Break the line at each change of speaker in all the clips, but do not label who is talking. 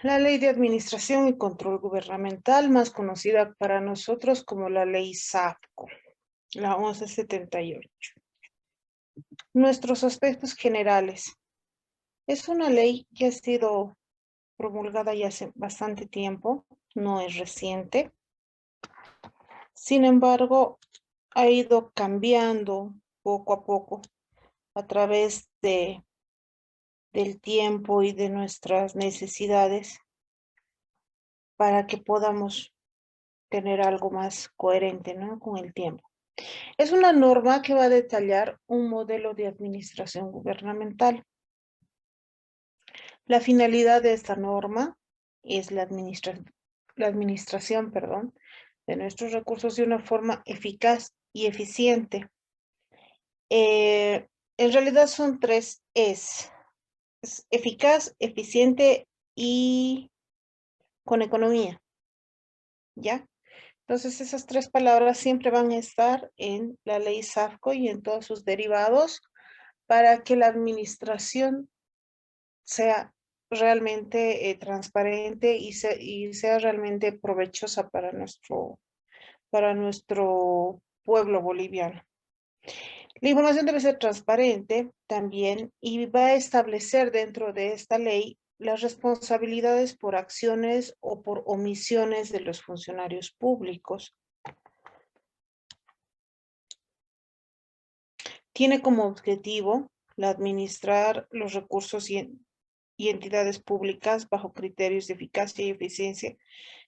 La Ley de Administración y Control Gubernamental, más conocida para nosotros como la Ley SAFCO, la 1178. Nuestros aspectos generales. Es una ley que ha sido promulgada ya hace bastante tiempo, no es reciente. Sin embargo, ha ido cambiando poco a poco a través del tiempo y de nuestras necesidades para que podamos tener algo más coherente, ¿no?, con el tiempo. Es una norma que va a detallar un modelo de administración gubernamental. La finalidad de esta norma es la administración, de nuestros recursos de una forma eficaz y eficiente. En realidad son tres es eficaz, eficiente y con economía, ¿ya? Entonces esas tres palabras siempre van a estar en la ley SAFCO y en todos sus derivados para que la administración sea realmente transparente y sea realmente provechosa para nuestro pueblo boliviano. La información debe ser transparente también y va a establecer dentro de esta ley las responsabilidades por acciones o por omisiones de los funcionarios públicos. Tiene como objetivo la administrar los recursos y entidades públicas bajo criterios de eficacia y eficiencia,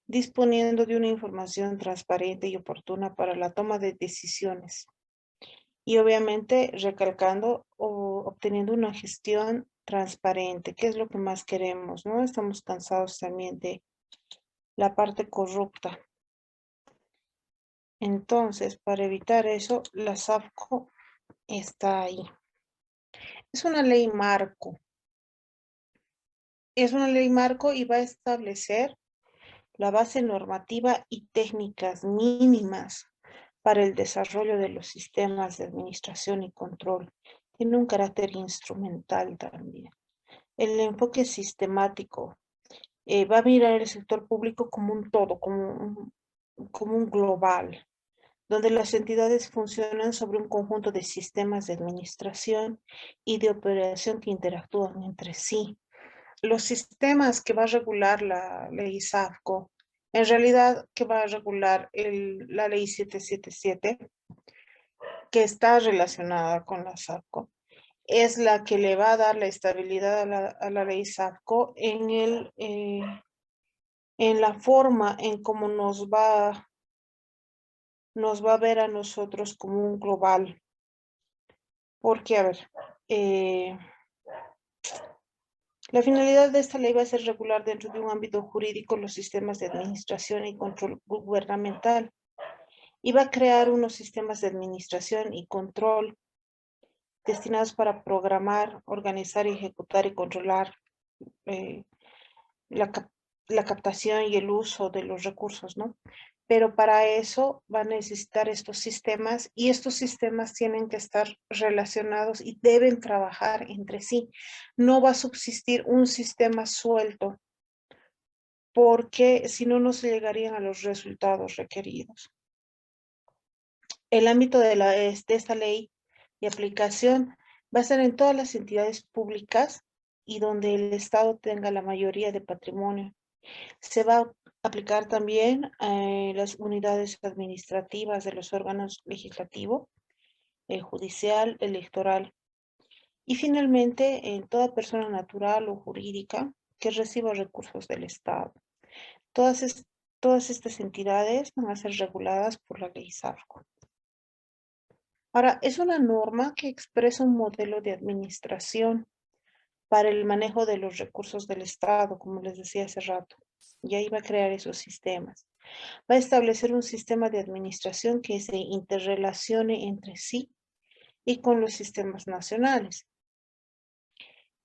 disponiendo de una información transparente y oportuna para la toma de decisiones. Y obviamente recalcando o obteniendo una gestión transparente, que es lo que más queremos, ¿no? Estamos cansados también de la parte corrupta. Entonces, para evitar eso, la SAFCO está ahí. Es una ley marco. Es una ley marco y va a establecer la base normativa y técnicas mínimas para el desarrollo de los sistemas de administración y control. Tiene un carácter instrumental también. El enfoque sistemático va a mirar el sector público como un todo, como un global, donde las entidades funcionan sobre un conjunto de sistemas de administración y de operación que interactúan entre sí. Los sistemas que va a regular la ley SAFCO, en realidad que va a regular la ley 777, que está relacionada con la SAFCO, es la que le va a dar la estabilidad a la ley SAFCO en la forma en cómo nos va a ver a nosotros como un global. Porque, a ver, la finalidad de esta ley va a ser regular dentro de un ámbito jurídico los sistemas de administración y control gubernamental y va a crear unos sistemas de administración y control destinados para programar, organizar, ejecutar y controlar eh, la, la captación y el uso de los recursos, ¿no? Pero para eso va a necesitar estos sistemas y estos sistemas tienen que estar relacionados y deben trabajar entre sí. No va a subsistir un sistema suelto porque si no, no se llegarían a los resultados requeridos. El ámbito de esta ley de aplicación va a ser en todas las entidades públicas y donde el Estado tenga la mayoría de patrimonio. Se va a aplicar también a las unidades administrativas de los órganos legislativo, el judicial, electoral y finalmente en toda persona natural o jurídica que reciba recursos del Estado. Todas, todas estas entidades van a ser reguladas por la ley SAFCO. Ahora, es una norma que expresa un modelo de administración para el manejo de los recursos del Estado, como les decía hace rato. Y ahí va a crear esos sistemas. Va a establecer un sistema de administración que se interrelacione entre sí y con los sistemas nacionales.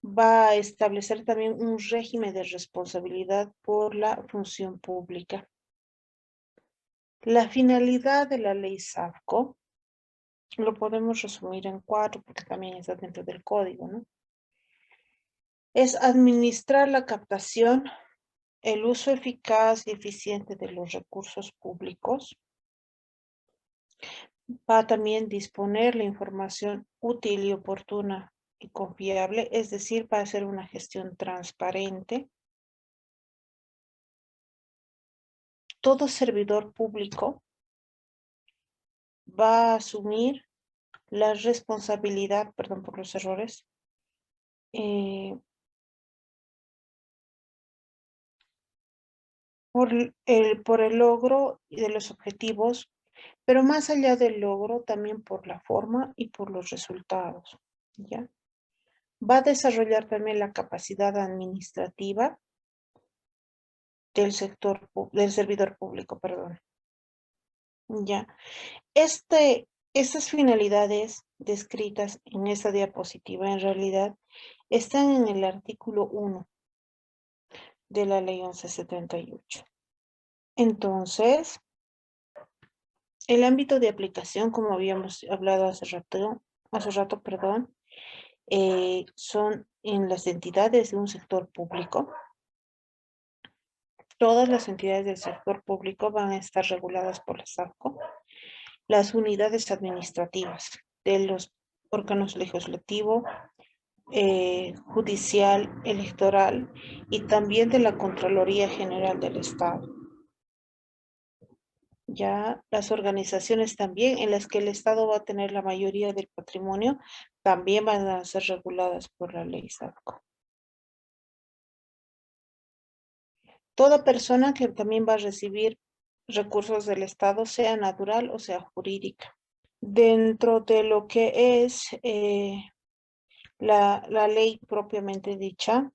Va a establecer también un régimen de responsabilidad por la función pública. La finalidad de la ley SAFCO lo podemos resumir en 4 porque también está dentro del código, ¿no? Es administrar la captación, el uso eficaz y eficiente de los recursos públicos. Va a también disponer la información útil y oportuna y confiable, es decir, va a hacer una gestión transparente. Todo servidor público va a asumir la responsabilidad, perdón por los errores, por el logro de los objetivos, pero más allá del logro, también por la forma y por los resultados, ¿ya? Va a desarrollar también la capacidad administrativa del del servidor público, perdón, ¿ya? Estas finalidades descritas en esta diapositiva en realidad están en el artículo 1 de la ley 1178. Entonces, el ámbito de aplicación, como habíamos hablado hace rato, perdón, son en las entidades de un sector público. Todas las entidades del sector público van a estar reguladas por la SAFCO. Las unidades administrativas de los órganos legislativo, judicial, electoral y también de la Contraloría General del Estado. Ya las organizaciones también en las que el Estado va a tener la mayoría del patrimonio también van a ser reguladas por la ley SAFCO. Toda persona que también va a recibir recursos del Estado, sea natural o sea jurídica. Dentro de lo que es la ley propiamente dicha,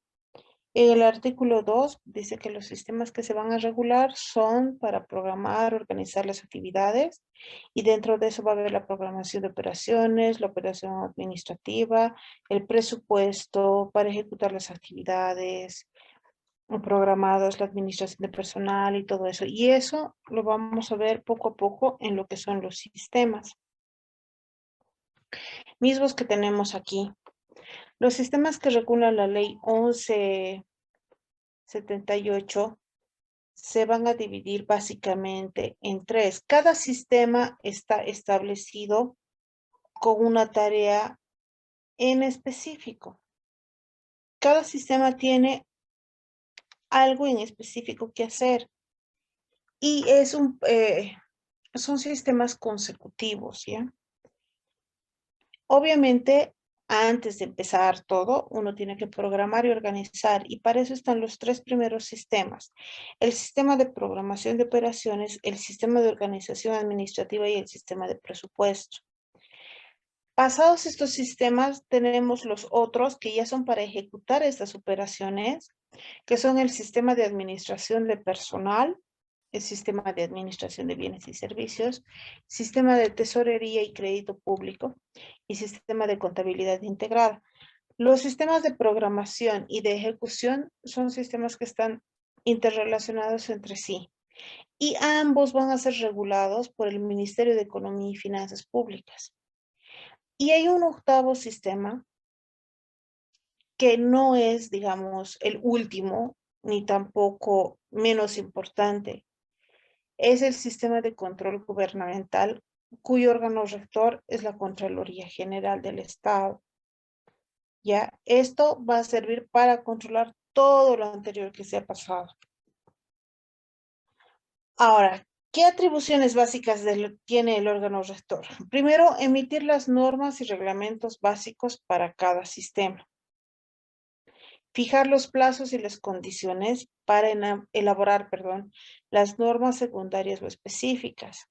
en el artículo 2 dice que los sistemas que se van a regular son para programar, organizar las actividades y dentro de eso va a haber la programación de operaciones, la operación administrativa, el presupuesto para ejecutar las actividades programadas, la administración de personal y todo eso. Y eso lo vamos a ver poco a poco en lo que son los sistemas mismos que tenemos aquí. Los sistemas que regula la ley 1178 se van a dividir básicamente en tres. Cada sistema está establecido con una tarea en específico. Cada sistema tiene algo en específico que hacer y son sistemas consecutivos, ¿ya? Obviamente, antes de empezar todo, uno tiene que programar y organizar, y para eso están los tres primeros sistemas. El sistema de programación de operaciones, el sistema de organización administrativa y el sistema de presupuesto. Pasados estos sistemas, tenemos los otros que ya son para ejecutar estas operaciones, que son el sistema de administración de personal, el sistema de administración de bienes y servicios, sistema de tesorería y crédito público y sistema de contabilidad integrada. Los sistemas de programación y de ejecución son sistemas que están interrelacionados entre sí y ambos van a ser regulados por el Ministerio de Economía y Finanzas Públicas. Y hay un octavo sistema que no es, digamos, el último, ni tampoco menos importante. Es el sistema de control gubernamental, cuyo órgano rector es la Contraloría General del Estado. ¿Ya? Esto va a servir para controlar todo lo anterior que se ha pasado. Ahora, ¿qué atribuciones básicas tiene el órgano rector? Primero, emitir las normas y reglamentos básicos para cada sistema. Fijar los plazos y las condiciones para elaborar, las normas secundarias o específicas.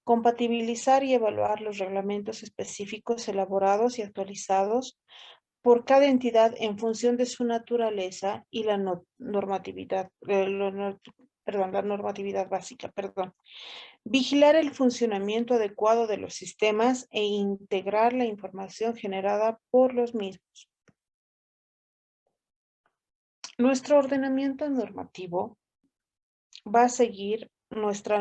Compatibilizar y evaluar los reglamentos específicos elaborados y actualizados por cada entidad en función de su naturaleza y la normatividad, la normatividad básica, Vigilar el funcionamiento adecuado de los sistemas e integrar la información generada por los mismos. Nuestro ordenamiento normativo va a seguir nuestra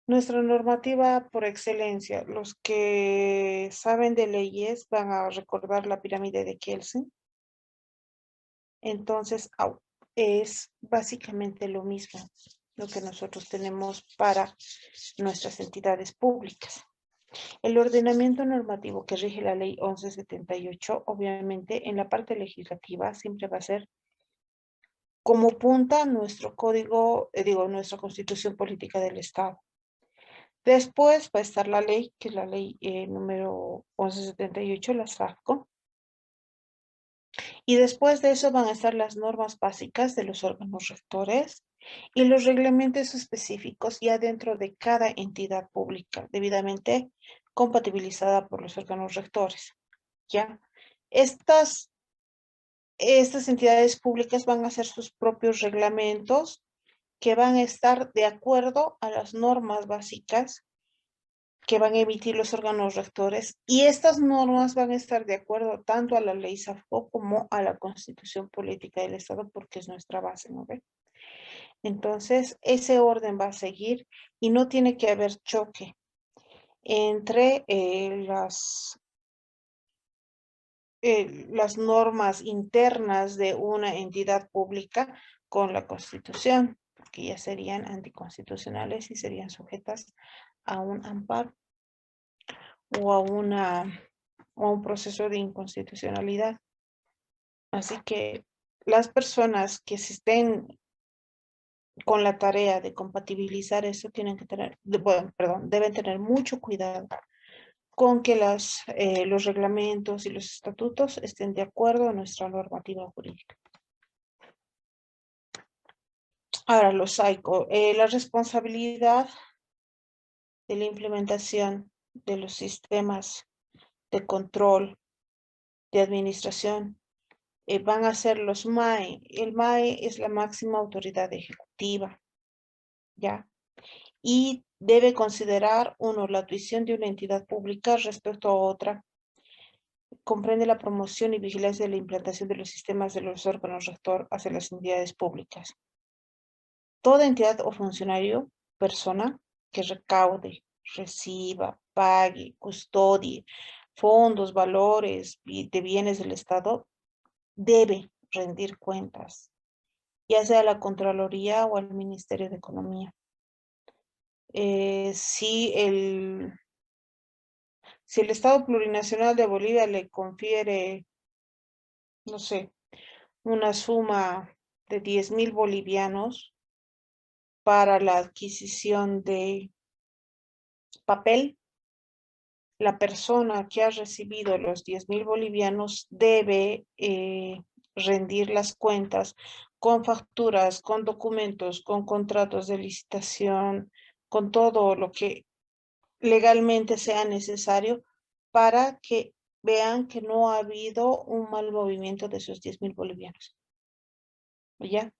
normativa por excelencia. Los que saben de leyes van a recordar la pirámide de Kelsen. Entonces, es básicamente lo mismo lo que nosotros tenemos para nuestras entidades públicas. El ordenamiento normativo que rige la ley 1178, obviamente en la parte legislativa siempre va a ser como punta nuestro código, nuestra constitución política del Estado. Después va a estar la ley, que es la ley número 1178, la SAFCO. Y después de eso van a estar las normas básicas de los órganos rectores y los reglamentos específicos ya dentro de cada entidad pública, debidamente compatibilizada por los órganos rectores. ¿Ya? Estas entidades públicas van a hacer sus propios reglamentos que van a estar de acuerdo a las normas básicas que van a emitir los órganos rectores, y estas normas van a estar de acuerdo tanto a la ley SAFCO como a la Constitución Política del Estado, porque es nuestra base, ¿no ve? Entonces, ese orden va a seguir y no tiene que haber choque entre las normas internas de una entidad pública con la Constitución, porque ya serían anticonstitucionales y serían sujetas a un amparo o a un proceso de inconstitucionalidad. Así que las personas que se estén con la tarea de compatibilizar eso tienen que tener, deben tener mucho cuidado con que los reglamentos y los estatutos estén de acuerdo a nuestra normativa jurídica. Ahora, los SAICO, la responsabilidad de la implementación de los sistemas de control, de administración, van a ser los MAE. El MAE es la máxima autoridad ejecutiva, ¿ya? Y debe considerar, uno, la tuición de una entidad pública respecto a otra. Comprende la promoción y vigilancia de la implantación de los sistemas de los órganos rector hacia las entidades públicas. Toda entidad o funcionario, persona, que recaude, reciba, pague, custodie fondos, valores de bienes del Estado, debe rendir cuentas, ya sea a la Contraloría o al Ministerio de Economía. Si el Estado Plurinacional de Bolivia le confiere, no sé, una suma de 10.000 bolivianos para la adquisición de papel, la persona que ha recibido los 10.000 bolivianos debe rendir las cuentas con facturas, con documentos, con contratos de licitación, con todo lo que legalmente sea necesario para que vean que no ha habido un mal movimiento de esos 10.000 bolivianos. ¿Ya?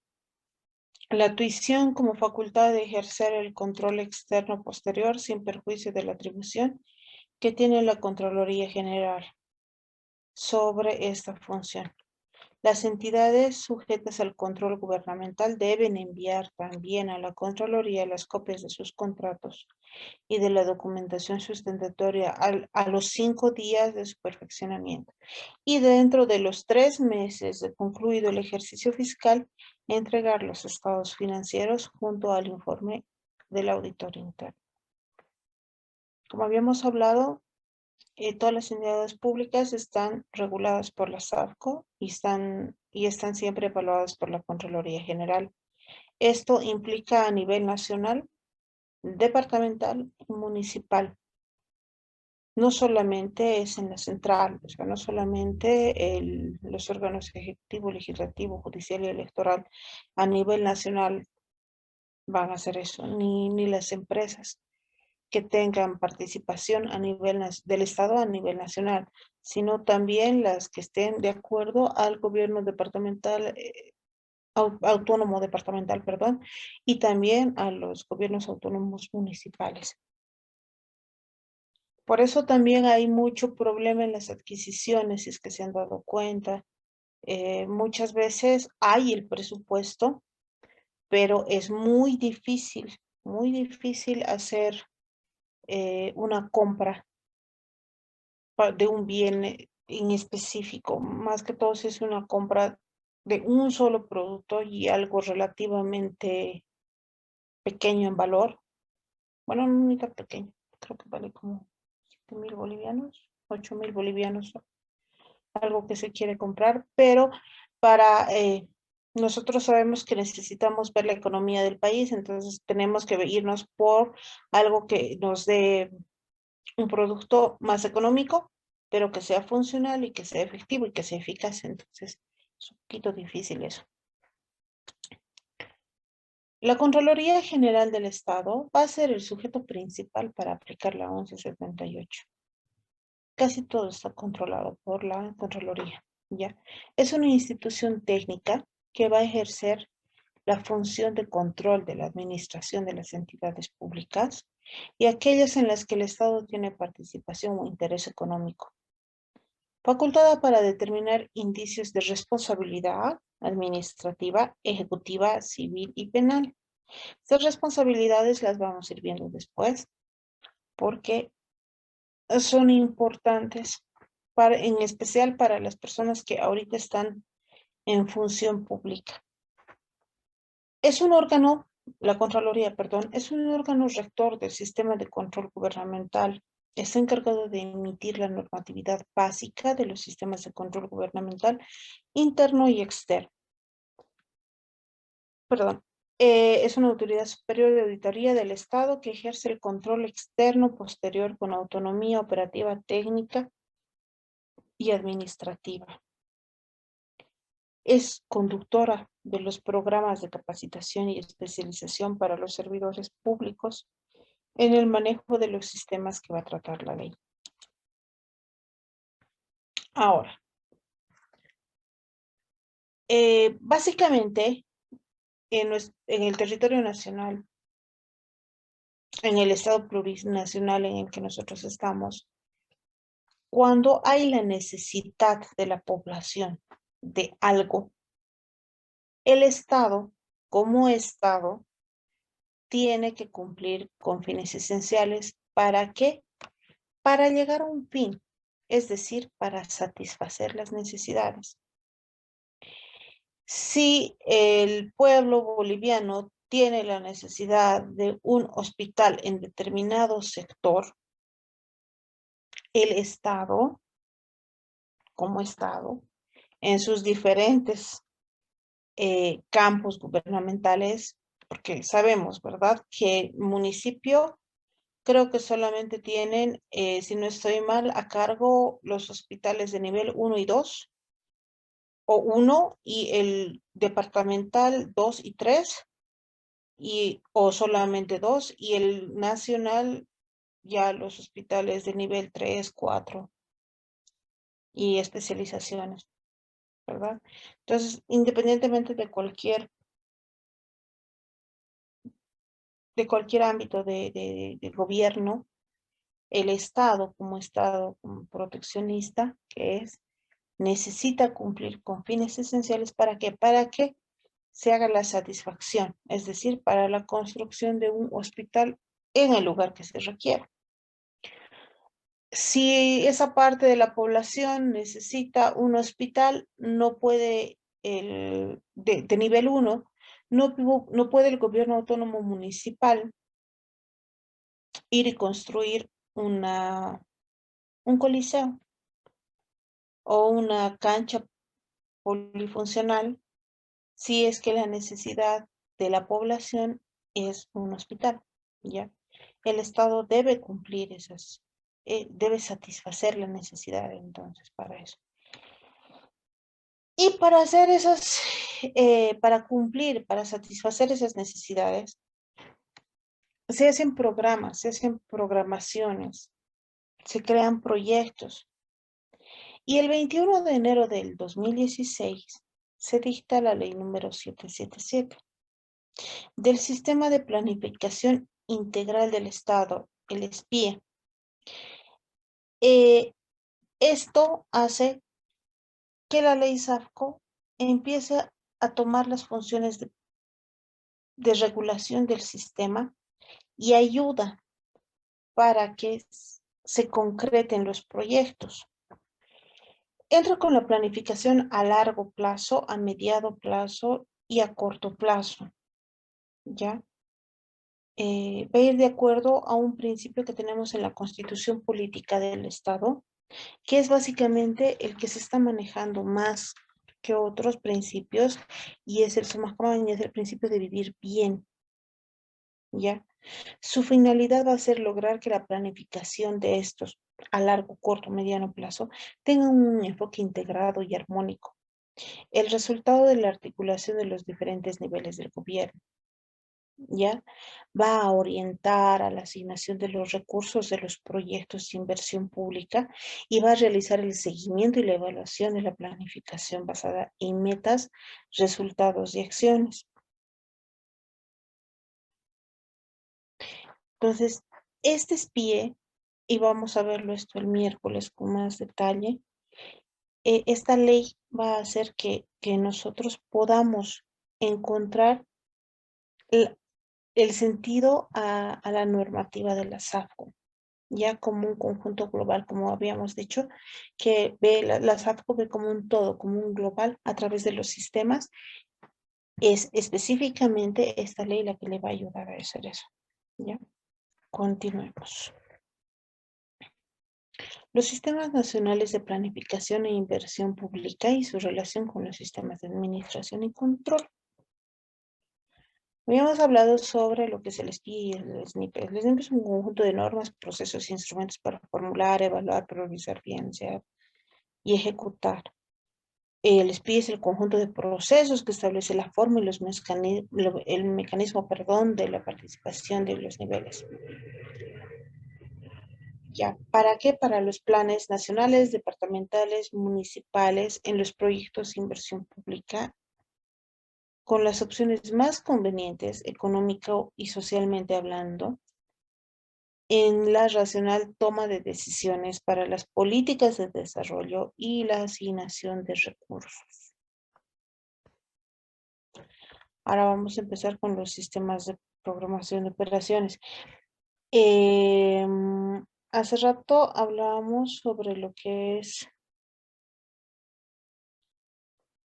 La tuición como facultad de ejercer el control externo posterior sin perjuicio de la atribución que tiene la Contraloría General sobre esta función. Las entidades sujetas al control gubernamental deben enviar también a la Contraloría las copias de sus contratos y de la documentación sustentatoria a los 5 días de su perfeccionamiento. Y dentro de los 3 meses de concluido el ejercicio fiscal, entregar los estados financieros junto al informe del auditor interno. Como habíamos hablado, todas las entidades públicas están reguladas por la SAFCO y están siempre evaluadas por la Contraloría General. Esto implica a nivel nacional, departamental y municipal. No solamente es en la central, o sea, no solamente los órganos ejecutivo, legislativo, judicial y electoral a nivel nacional van a hacer eso, ni las empresas que tengan participación a nivel del Estado a nivel nacional, sino también las que estén de acuerdo al gobierno departamental, autónomo departamental, perdón, y también a los gobiernos autónomos municipales. Por eso también hay mucho problema en las adquisiciones, si es que se han dado cuenta. Muchas veces hay el presupuesto, pero es muy difícil hacer una compra de un bien en específico. Más que todo si es una compra de un solo producto y algo relativamente pequeño en valor. Bueno, no ni tan pequeño, creo que vale como 7.000 bolivianos, 8.000 bolivianos, algo que se quiere comprar, pero para nosotros sabemos que necesitamos ver la economía del país, entonces tenemos que irnos por algo que nos dé un producto más económico, pero que sea funcional y que sea efectivo y que sea eficaz. Entonces, es un poquito difícil eso. La Contraloría General del Estado va a ser el sujeto principal para aplicar la 1178. Casi todo está controlado por la Contraloría, ¿ya? Es una institución técnica que va a ejercer la función de control de la administración de las entidades públicas y aquellas en las que el Estado tiene participación o interés económico, facultada para determinar indicios de responsabilidad administrativa, ejecutiva, civil y penal. Estas responsabilidades las vamos a ir viendo después porque son importantes, en especial para las personas que ahorita están en función pública. Es un órgano, la Contraloría, perdón, es un órgano rector del sistema de control gubernamental. Está encargado de emitir la normatividad básica de los sistemas de control gubernamental interno y externo. Perdón. Es una autoridad superior de auditoría del Estado que ejerce el control externo posterior con autonomía operativa, técnica y administrativa. Es conductora de los programas de capacitación y especialización para los servidores públicos en el manejo de los sistemas que va a tratar la ley. Ahora, básicamente, en el territorio nacional, en el estado plurinacional en el que nosotros estamos, cuando hay la necesidad de la población de algo, el Estado, como Estado, tiene que cumplir con fines esenciales. ¿Para qué? Para llegar a un fin, es decir, para satisfacer las necesidades. Si el pueblo boliviano tiene la necesidad de un hospital en determinado sector, el Estado, como Estado, en sus diferentes campos gubernamentales, porque sabemos, ¿verdad?, que el municipio creo que solamente tienen, si no estoy mal, a cargo los hospitales de nivel 1 y 2, o 1 y el departamental 2 y 3, o solamente 2, y el nacional ya los hospitales de nivel 3, 4 y especializaciones, ¿verdad? Entonces, independientemente de cualquier ámbito de gobierno, el Estado como proteccionista, que es, necesita cumplir con fines esenciales. ¿Para qué? Para que se haga la satisfacción, es decir, para la construcción de un hospital en el lugar que se requiera. Si esa parte de la población necesita un hospital, no puede, de nivel 1, no puede el gobierno autónomo municipal ir y construir un coliseo o una cancha polifuncional si es que la necesidad de la población es un hospital, ¿ya? El Estado debe cumplir debe satisfacer la necesidad entonces para eso. Y para hacer para cumplir, para satisfacer esas necesidades, se hacen programas, se hacen programaciones, se crean proyectos. Y el 21 de enero del 2016 se dicta la ley número 777 del Sistema de Planificación Integral del Estado, el SPIE. Esto hace que la ley SAFCO empiece a tomar las funciones de regulación del sistema y ayuda para que se concreten los proyectos. Entra con la planificación a largo plazo, a mediano plazo y a corto plazo, ¿ya? Va a ir de acuerdo a un principio que tenemos en la Constitución Política del Estado, que es básicamente el que se está manejando más que otros principios, y es el Sumacron, y es el principio de vivir bien, ¿ya? Su finalidad va a ser lograr que la planificación de estos a largo, corto, mediano plazo tenga un enfoque integrado y armónico. El resultado de la articulación de los diferentes niveles del gobierno, ¿ya? Va a orientar a la asignación de los recursos de los proyectos de inversión pública y va a realizar el seguimiento y la evaluación de la planificación basada en metas, resultados y acciones. Entonces, este SPIE, y vamos a verlo esto el miércoles con más detalle, esta ley va a hacer que nosotros podamos encontrar el, el sentido a la normativa de la SAFCO, ya como un conjunto global, como habíamos dicho, que ve la SAFCO ve como un todo, como un global a través de los sistemas. Es específicamente esta ley la que le va a ayudar a hacer eso. ¿Ya? Continuemos. Los sistemas nacionales de planificación e inversión pública y su relación con los sistemas de administración y control. Habíamos hablado sobre lo que es el SPI y el SNIP. El SNIP es un conjunto de normas, procesos e instrumentos para formular, evaluar, priorizar, financiar y ejecutar. El SPI es el conjunto de procesos que establece la forma y el mecanismo, perdón, de la participación de los niveles. ¿Ya? ¿Para qué? Para los planes nacionales, departamentales, municipales, en los proyectos de inversión pública, con las opciones más convenientes, económico y socialmente hablando, en la racional toma de decisiones para las políticas de desarrollo y la asignación de recursos. Ahora vamos a empezar con los sistemas de programación de operaciones. Hace rato hablábamos sobre lo que es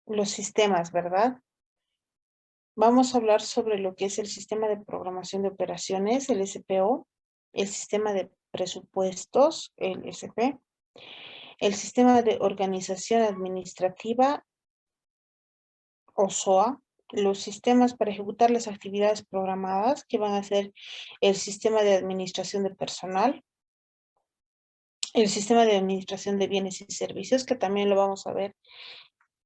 los sistemas, ¿verdad? Vamos a hablar sobre lo que es el sistema de programación de operaciones, el SPO, el sistema de presupuestos, el SP, el sistema de organización administrativa, o SOA, los sistemas para ejecutar las actividades programadas, que van a ser el sistema de administración de personal, el sistema de administración de bienes y servicios, que también lo vamos a ver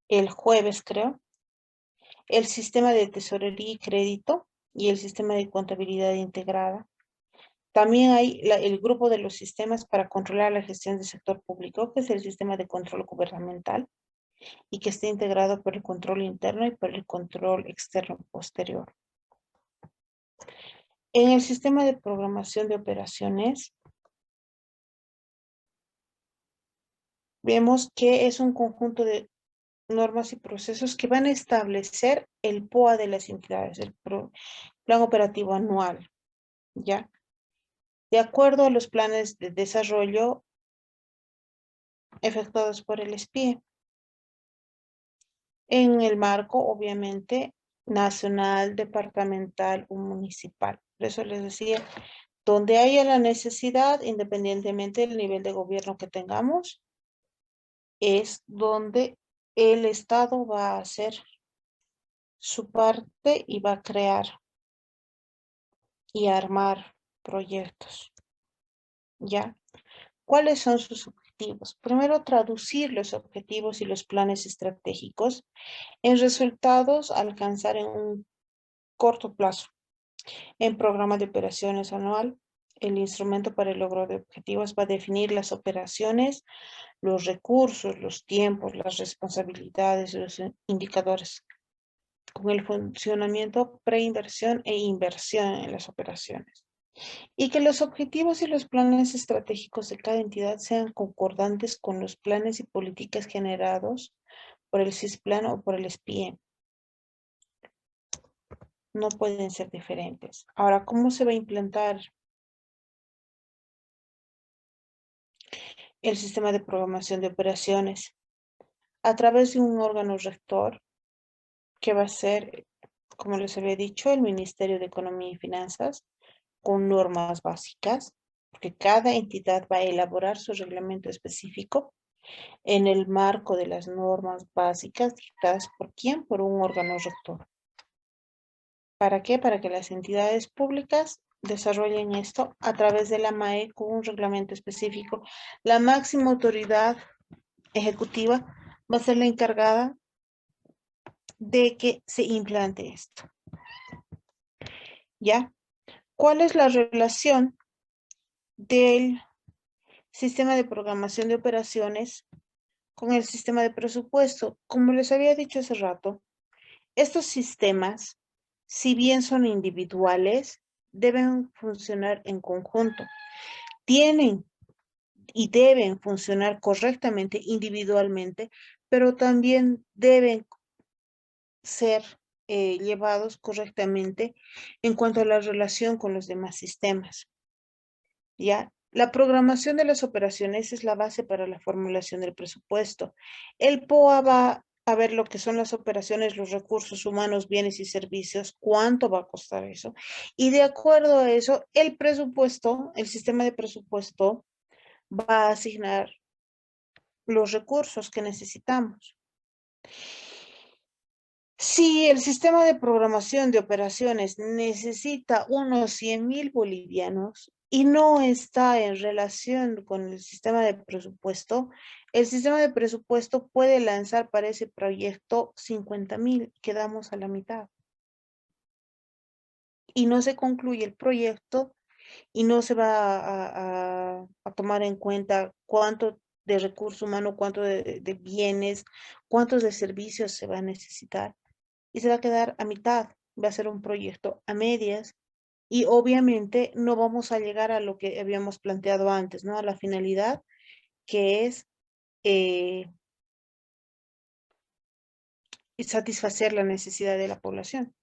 el jueves, creo, el sistema de tesorería y crédito y el sistema de contabilidad integrada. También hay el grupo de los sistemas para controlar la gestión del sector público, que es el sistema de control gubernamental y que está integrado por el control interno y por el control externo posterior. En el sistema de programación de operaciones, vemos que es un conjunto de normas y procesos que van a establecer el POA de las entidades, el plan operativo anual, ¿ya? De acuerdo a los planes de desarrollo efectuados por el SPIE, en el marco, obviamente, nacional, departamental o municipal. Por eso les decía, donde haya la necesidad, independientemente del nivel de gobierno que tengamos, es donde el Estado va a hacer su parte y va a crear y armar proyectos, ¿ya? ¿Cuáles son sus objetivos? Primero, traducir los objetivos y los planes estratégicos en resultados a alcanzar en un corto plazo. En programa de operaciones anual, el instrumento para el logro de objetivos va a definir las operaciones, los recursos, los tiempos, las responsabilidades, los indicadores, con el funcionamiento preinversión e inversión en las operaciones. Y que los objetivos y los planes estratégicos de cada entidad sean concordantes con los planes y políticas generados por el CISPLAN o por el SPIE. No pueden ser diferentes. Ahora, ¿cómo se va a implantar el sistema de programación de operaciones? a través de un órgano rector que va a ser, como les había dicho, el Ministerio de Economía y Finanzas, con normas básicas, porque cada entidad va a elaborar su reglamento específico en el marco de las normas básicas dictadas por quién, por un órgano rector. ¿Para qué? Para que las entidades públicas desarrollen esto a través de la MAE con un reglamento específico. La máxima autoridad ejecutiva va a ser la encargada de que se implante esto. ¿Ya? ¿Cuál es la relación del sistema de programación de operaciones con el sistema de presupuesto? Como les había dicho hace rato, estos sistemas, si bien son individuales, deben funcionar en conjunto. Tienen y deben funcionar correctamente individualmente, pero también deben ser llevados correctamente en cuanto a la relación con los demás sistemas. ¿Ya? La programación de las operaciones es la base para la formulación del presupuesto. El POA va a ver lo que son las operaciones, los recursos humanos, bienes y servicios, cuánto va a costar eso. Y de acuerdo a eso, el presupuesto, el sistema de presupuesto va a asignar los recursos que necesitamos. Si el sistema de programación de operaciones necesita unos 100.000 bolivianos y no está en relación con el sistema de presupuesto, el sistema de presupuesto puede lanzar para ese proyecto 50.000, quedamos a la mitad. Y no se concluye el proyecto y no se va a tomar en cuenta cuánto de recurso humano, cuánto de bienes, cuántos de servicios se va a necesitar. Y se va a quedar a mitad, va a ser un proyecto a medias y obviamente no vamos a llegar a lo que habíamos planteado antes, ¿no? A la finalidad que es eh, satisfacer la necesidad de la población.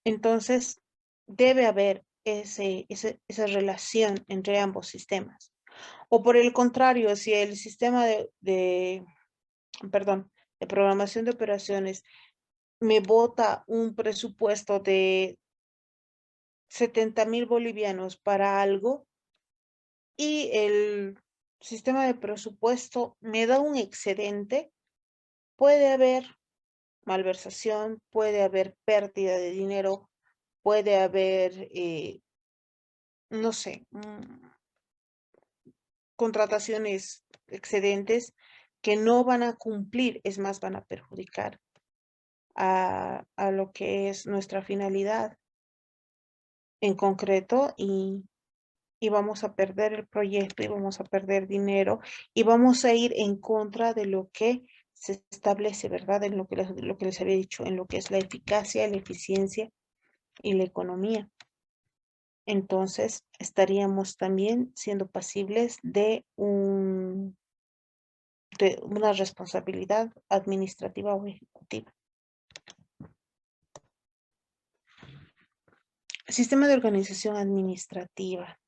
Entonces, debe haber esa relación entre ambos sistemas. O por el contrario, si el sistema perdón, de programación de operaciones me bota un presupuesto de 70.000 bolivianos para algo y el sistema de presupuesto me da un excedente, puede haber malversación, puede haber pérdida de dinero, puede haber, no sé, contrataciones excedentes que no van a cumplir, es más, van a perjudicar a lo que es nuestra finalidad en concreto y vamos a perder el proyecto y vamos a perder dinero y vamos a ir en contra de lo que se establece, ¿verdad? En lo que les había dicho, en lo que es la eficacia, la eficiencia y la economía. Entonces, estaríamos también siendo pasibles de una responsabilidad administrativa o ejecutiva. Sistema de organización administrativa.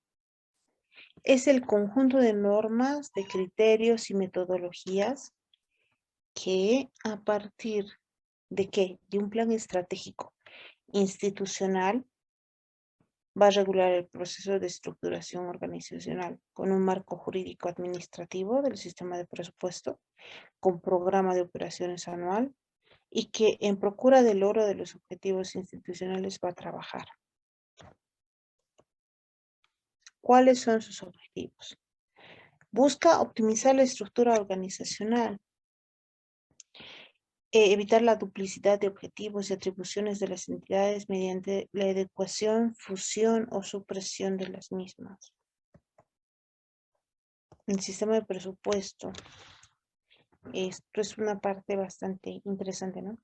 Es el conjunto de normas, de criterios y metodologías que a partir de qué? De un plan estratégico institucional va a regular el proceso de estructuración organizacional con un marco jurídico administrativo del sistema de presupuesto, con programa de operaciones anual y que en procura del logro de los objetivos institucionales va a trabajar. ¿Cuáles son sus objetivos? Busca optimizar la estructura organizacional, evitar la duplicidad de objetivos y atribuciones de las entidades mediante la adecuación, fusión o supresión de las mismas. El sistema de presupuesto, esto es una parte bastante interesante, ¿no?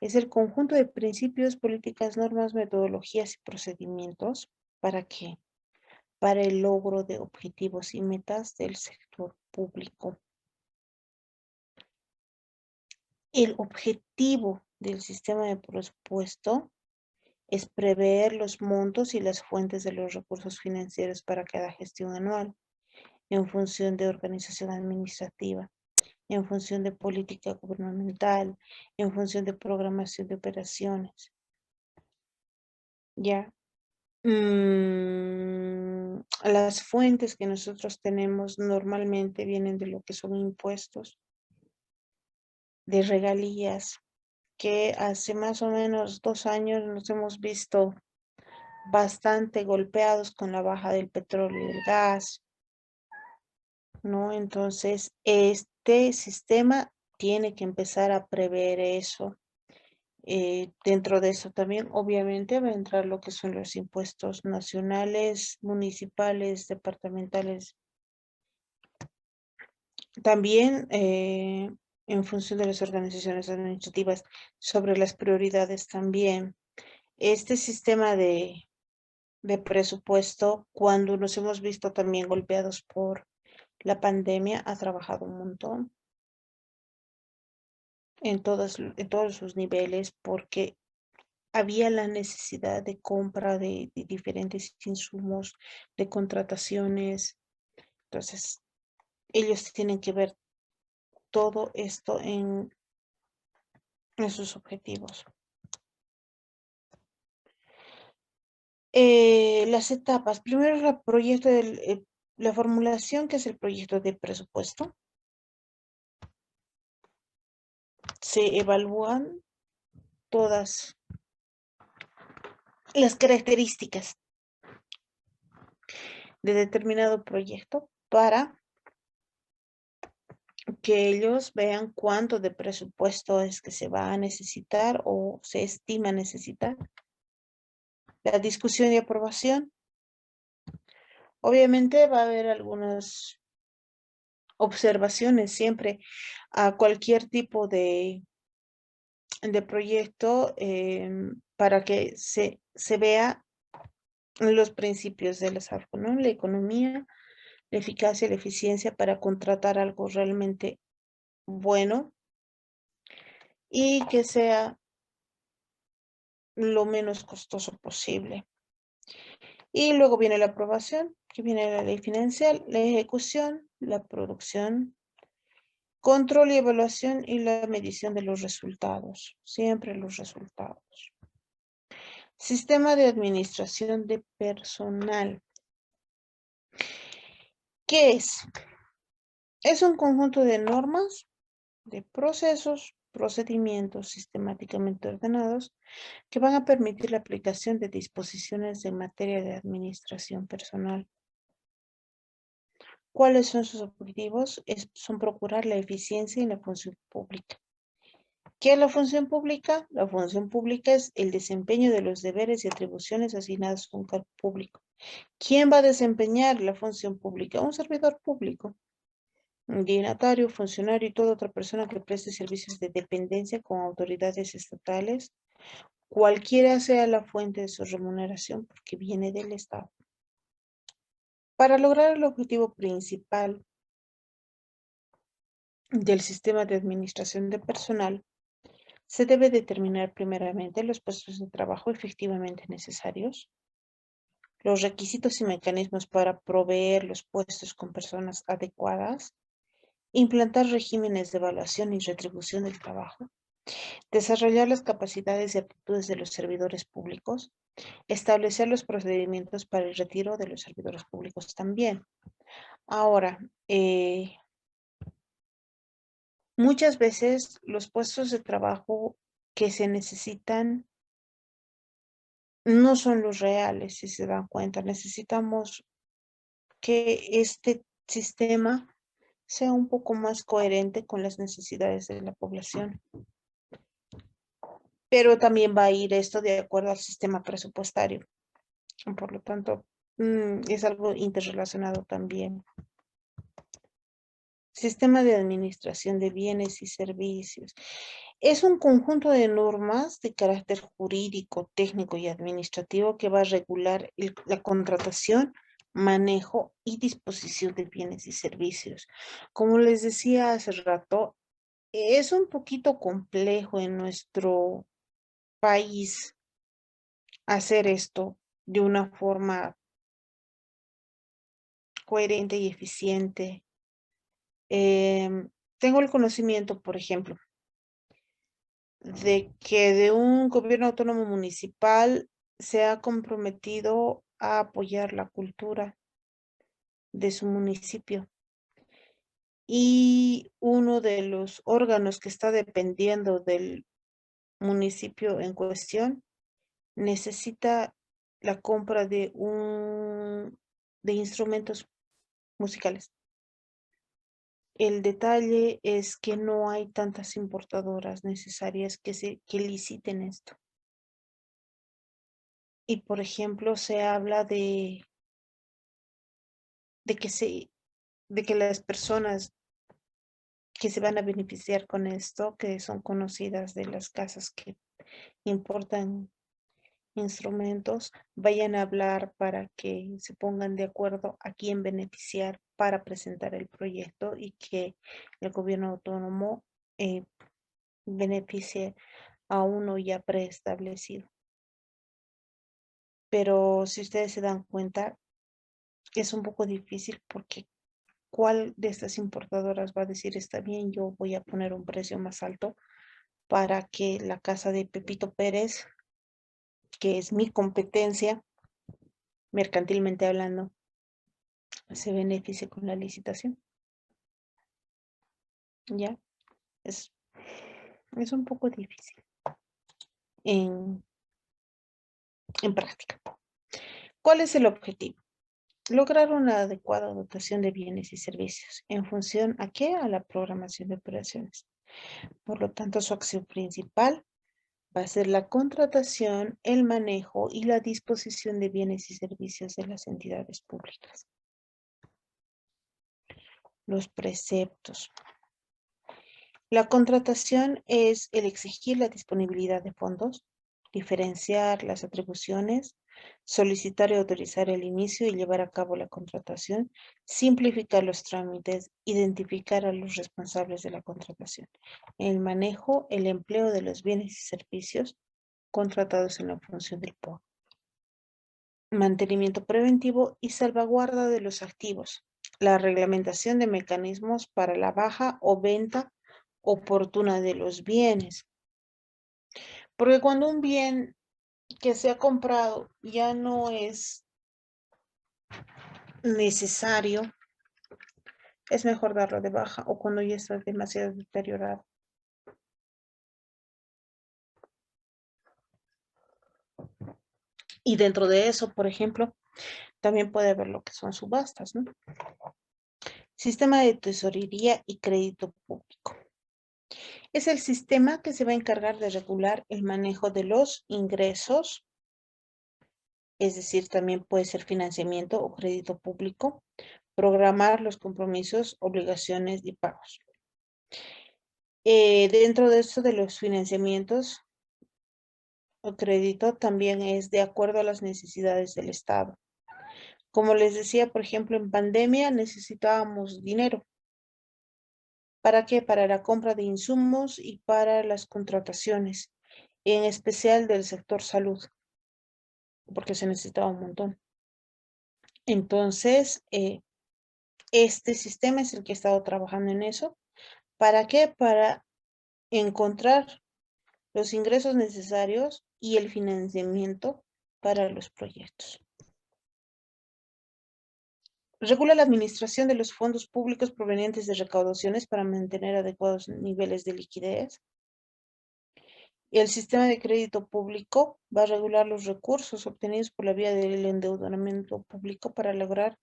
Es el conjunto de principios, políticas, normas, metodologías y procedimientos. ¿Para qué? Para el logro de objetivos y metas del sector público. El objetivo del sistema de presupuesto es prever los montos y las fuentes de los recursos financieros para cada gestión anual en función de organización administrativa en función de política gubernamental, en función de programación de operaciones. Ya. Las fuentes que nosotros tenemos normalmente vienen de lo que son impuestos, de regalías, que hace más o menos 2 años nos hemos visto bastante golpeados con la baja del petróleo y del gas, ¿no? Entonces, este sistema tiene que empezar a prever eso. Dentro de eso también, obviamente, va a entrar lo que son los impuestos nacionales, municipales, departamentales. También, en función de las organizaciones administrativas, sobre las prioridades también. Este sistema de presupuesto, cuando nos hemos visto también golpeados por la pandemia, ha trabajado un montón en todos sus niveles, porque había la necesidad de compra de diferentes insumos, de contrataciones. Entonces, ellos tienen que ver todo esto en sus objetivos. Las etapas. Primero, la formulación, que es el proyecto de presupuesto. Se evalúan todas las características de determinado proyecto para que ellos vean cuánto de presupuesto es que se va a necesitar o se estima necesitar. La discusión y aprobación. Obviamente va a haber algunas observaciones siempre a cualquier tipo de proyecto, para que se vea los principios del desarrollo, ¿no? La economía, la eficacia, la eficiencia para contratar algo realmente bueno y que sea lo menos costoso posible. Y luego viene la aprobación, que viene la ley financiera, la ejecución, la producción, control y evaluación y la medición de los resultados, siempre los resultados. Sistema de administración de personal. ¿Qué es? Es un conjunto de normas, de procesos, procedimientos sistemáticamente ordenados que van a permitir la aplicación de disposiciones en materia de administración personal. ¿Cuáles son sus objetivos? Son procurar la eficiencia en la función pública. ¿Qué es la función pública? La función pública es el desempeño de los deberes y atribuciones asignados a un cargo público. ¿Quién va a desempeñar la función pública? Un servidor público, un dignatario, funcionario y toda otra persona que preste servicios de dependencia con autoridades estatales, cualquiera sea la fuente de su remuneración, porque viene del Estado. Para lograr el objetivo principal del sistema de administración de personal, se debe determinar primeramente los puestos de trabajo efectivamente necesarios, los requisitos y mecanismos para proveer los puestos con personas adecuadas, implantar regímenes de evaluación y retribución del trabajo, desarrollar las capacidades y aptitudes de los servidores públicos, establecer los procedimientos para el retiro de los servidores públicos también. Ahora, muchas veces los puestos de trabajo que se necesitan no son los reales, si se dan cuenta. Necesitamos que este sistema sea un poco más coherente con las necesidades de la población. Pero también va a ir esto de acuerdo al sistema presupuestario. Por lo tanto, es algo interrelacionado también. Sistema de administración de bienes y servicios. Es un conjunto de normas de carácter jurídico, técnico y administrativo que va a regular la contratación, manejo y disposición de bienes y servicios. Como les decía hace rato, es un poquito complejo en nuestro país hacer esto de una forma coherente y eficiente. tengo el conocimiento, por ejemplo, de que de un gobierno autónomo municipal se ha comprometido a apoyar la cultura de su municipio. Y uno de los órganos que está dependiendo del municipio en cuestión necesita la compra de instrumentos musicales. El detalle es que no hay tantas importadoras necesarias que liciten esto. Y por ejemplo, se habla de que se, de que las personas que se van a beneficiar con esto, que son conocidas de las casas que importan instrumentos, vayan a hablar para que se pongan de acuerdo a quién beneficiar para presentar el proyecto y que el gobierno autónomo beneficie a uno ya preestablecido. Pero si ustedes se dan cuenta, es un poco difícil porque ¿cuál de estas importadoras va a decir está bien, yo voy a poner un precio más alto para que la casa de Pepito Pérez, que es mi competencia, mercantilmente hablando, se beneficie con la licitación? Ya, es, es un poco difícil en, en práctica. ¿Cuál es el objetivo? Lograr una adecuada dotación de bienes y servicios. ¿En función a qué? A la programación de operaciones. Por lo tanto, su acción principal va a ser la contratación, el manejo y la disposición de bienes y servicios de las entidades públicas. Los preceptos. La contratación es el exigir la disponibilidad de fondos, diferenciar las atribuciones, solicitar y autorizar el inicio y llevar a cabo la contratación, simplificar los trámites, identificar a los responsables de la contratación, el manejo, el empleo de los bienes y servicios contratados en la función del POA, mantenimiento preventivo y salvaguarda de los activos, la reglamentación de mecanismos para la baja o venta oportuna de los bienes. Porque cuando un bien que se ha comprado ya no es necesario, es mejor darlo de baja o cuando ya está demasiado deteriorado. Y dentro de eso, por ejemplo, también puede haber lo que son subastas, ¿no? Sistema de tesorería y crédito público. Es el sistema que se va a encargar de regular el manejo de los ingresos, es decir, también puede ser financiamiento o crédito público, programar los compromisos, obligaciones y pagos. Dentro de esto de los financiamientos o crédito también es de acuerdo a las necesidades del Estado. Como les decía, por ejemplo, en pandemia necesitábamos dinero. ¿Para qué? Para la compra de insumos y para las contrataciones, en especial del sector salud, porque se necesitaba un montón. Entonces, este sistema es el que ha estado trabajando en eso. ¿Para qué? Para encontrar los ingresos necesarios y el financiamiento para los proyectos. Regula la administración de los fondos públicos provenientes de recaudaciones para mantener adecuados niveles de liquidez. El sistema de crédito público va a regular los recursos obtenidos por la vía del endeudamiento público para lograr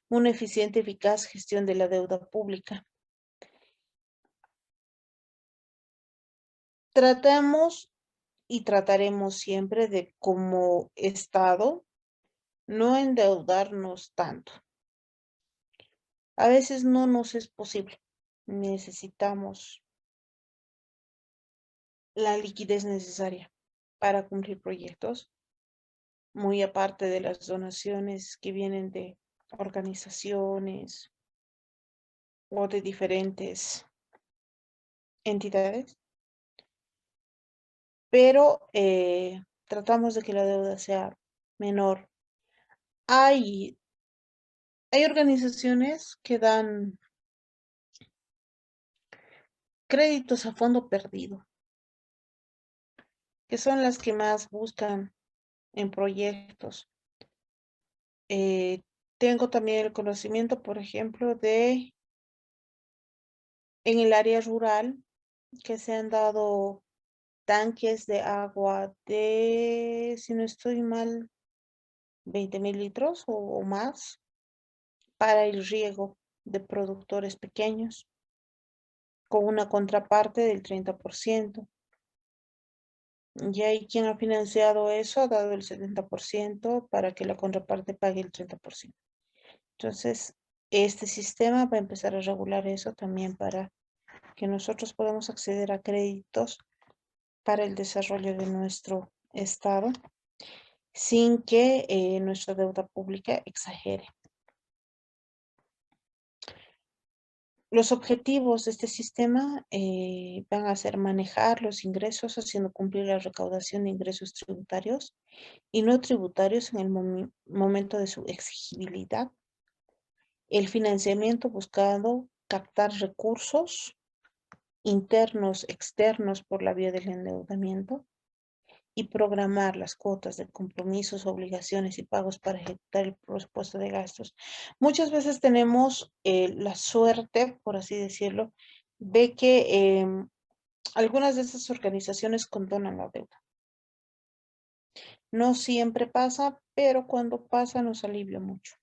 una eficiente y eficaz gestión de la deuda pública. Tratamos y trataremos siempre de, como Estado, no endeudarnos tanto. A veces no nos es posible. Necesitamos la liquidez necesaria para cumplir proyectos, muy aparte de las donaciones que vienen de organizaciones o de diferentes entidades, pero tratamos de que la deuda sea menor. Hay, hay organizaciones que dan créditos a fondo perdido, que son las que más buscan en proyectos. Tengo también el conocimiento, por ejemplo, de en el área rural que se han dado tanques de agua de, si no estoy mal, 20.000 litros o más para el riego de productores pequeños, con una contraparte del 30%. Y hay quien ha financiado eso, ha dado el 70% para que la contraparte pague el 30%. Entonces, este sistema va a empezar a regular eso también para que nosotros podamos acceder a créditos para el desarrollo de nuestro estado sin que nuestra deuda pública exagere. Los objetivos de este sistema van a ser manejar los ingresos, haciendo cumplir la recaudación de ingresos tributarios y no tributarios en el momento de su exigibilidad, el financiamiento buscando captar recursos internos, externos por la vía del endeudamiento y programar las cuotas de compromisos, obligaciones y pagos para ejecutar el presupuesto de gastos. Muchas veces tenemos la suerte, por así decirlo, de que algunas de estas organizaciones condonan la deuda. No siempre pasa, pero cuando pasa nos alivia mucho.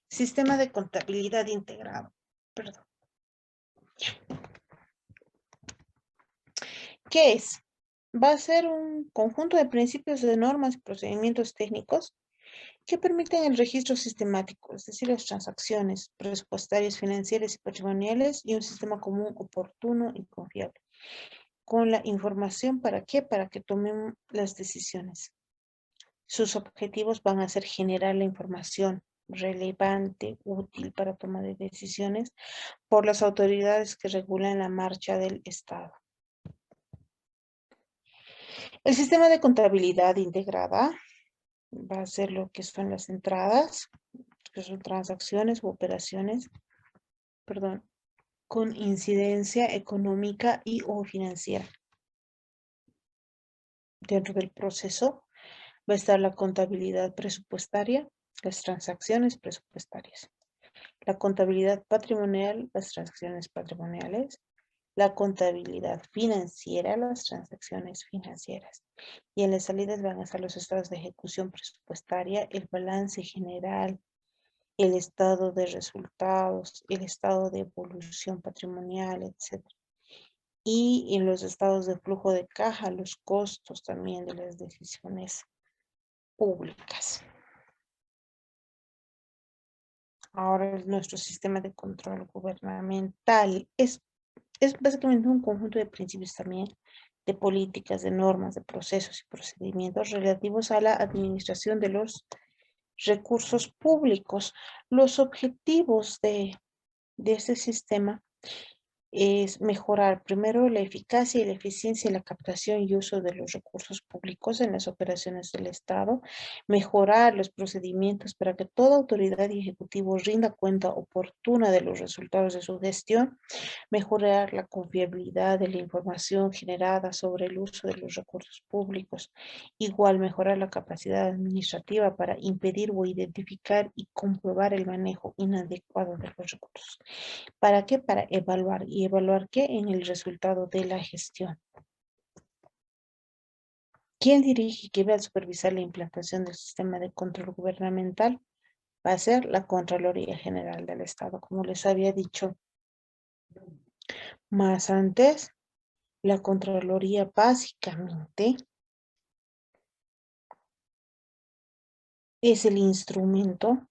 Sistema de contabilidad integrado. Perdón. ¿Qué es? Va a ser un conjunto de principios, de normas y procedimientos técnicos que permiten el registro sistemático, es decir, las transacciones presupuestarias, financieras y patrimoniales y un sistema común oportuno y confiable. Con la información, ¿para qué? Para que tomen las decisiones. Sus objetivos van a ser generar la información relevante, útil para toma de decisiones por las autoridades que regulan la marcha del Estado. El sistema de contabilidad integrada va a ser lo que son las entradas, que son transacciones u operaciones, perdón, con incidencia económica y o financiera. Dentro del proceso va a estar la contabilidad presupuestaria, las transacciones presupuestarias, la contabilidad patrimonial, las transacciones patrimoniales, la contabilidad financiera, las transacciones financieras. Y en las salidas van a estar los estados de ejecución presupuestaria, el balance general, el estado de resultados, el estado de evolución patrimonial, etc. Y en los estados de flujo de caja, los costos también de las decisiones públicas. Ahora nuestro sistema de control gubernamental es básicamente un conjunto de principios también, de políticas, de normas, de procesos y procedimientos relativos a la administración de los recursos públicos. Los objetivos de este sistema es mejorar primero la eficacia y la eficiencia en la captación y uso de los recursos públicos en las operaciones del Estado, mejorar los procedimientos para que toda autoridad y ejecutivo rinda cuenta oportuna de los resultados de su gestión, mejorar la confiabilidad de la información generada sobre el uso de los recursos públicos, igual mejorar la capacidad administrativa para impedir o identificar y comprobar el manejo inadecuado de los recursos. ¿Para qué? Para evaluar. ¿Y evaluar qué? En el resultado de la gestión. ¿Quién dirige y quién va a supervisar la implantación del sistema de control gubernamental? Va a ser la Contraloría General del Estado. Como les había dicho más antes, la Contraloría básicamente es el instrumento